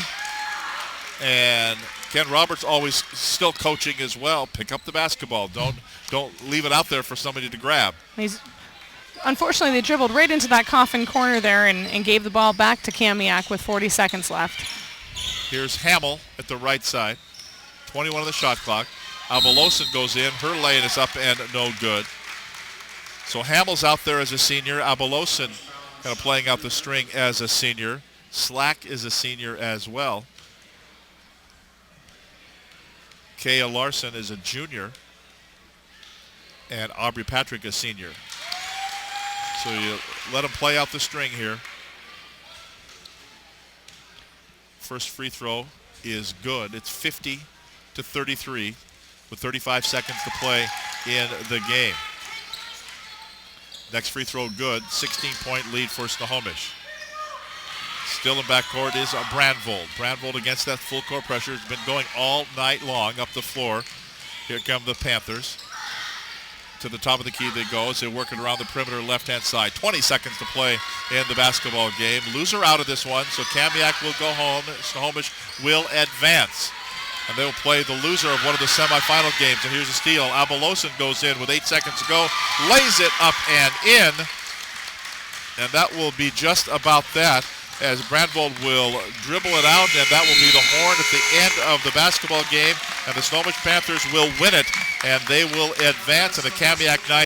[SPEAKER 3] And Ken Roberts always still coaching as well. Pick up the basketball. Don't leave it out there for somebody to grab.
[SPEAKER 1] Unfortunately, they dribbled right into that coffin corner there and gave the ball back to Kamiak with 40 seconds left.
[SPEAKER 3] Here's Hamill at the right side. 21 on the shot clock. Abeloson goes in. Her lane is up and no good. So Hamill's out there as a senior. Abeloson kind of playing out the string as a senior. Slack is a senior as well. Kaya Larson is a junior. And Aubrey Patrick a senior. So you let them play out the string here. First free throw is good. It's 50-33 with 35 seconds to play in the game. Next free throw good. 16-point lead for Snohomish. Still in backcourt is Brandvold. Brandvold against that full court pressure has been going all night long up the floor. Here come the Panthers. To the top of the key they go as they're working around the perimeter left-hand side. 20 seconds to play in the basketball game. Loser out of this one, so Kamiak will go home. Snohomish will advance. And they will play the loser of one of the semifinal games. And here's a steal. Abeloson goes in with 8 seconds to go. Lays it up and in. And that will be just about that, as Brandvold will dribble it out, and that will be the horn at the end of the basketball game. And the Snohomish Panthers will win it, and they will advance in the Kamiak Knights.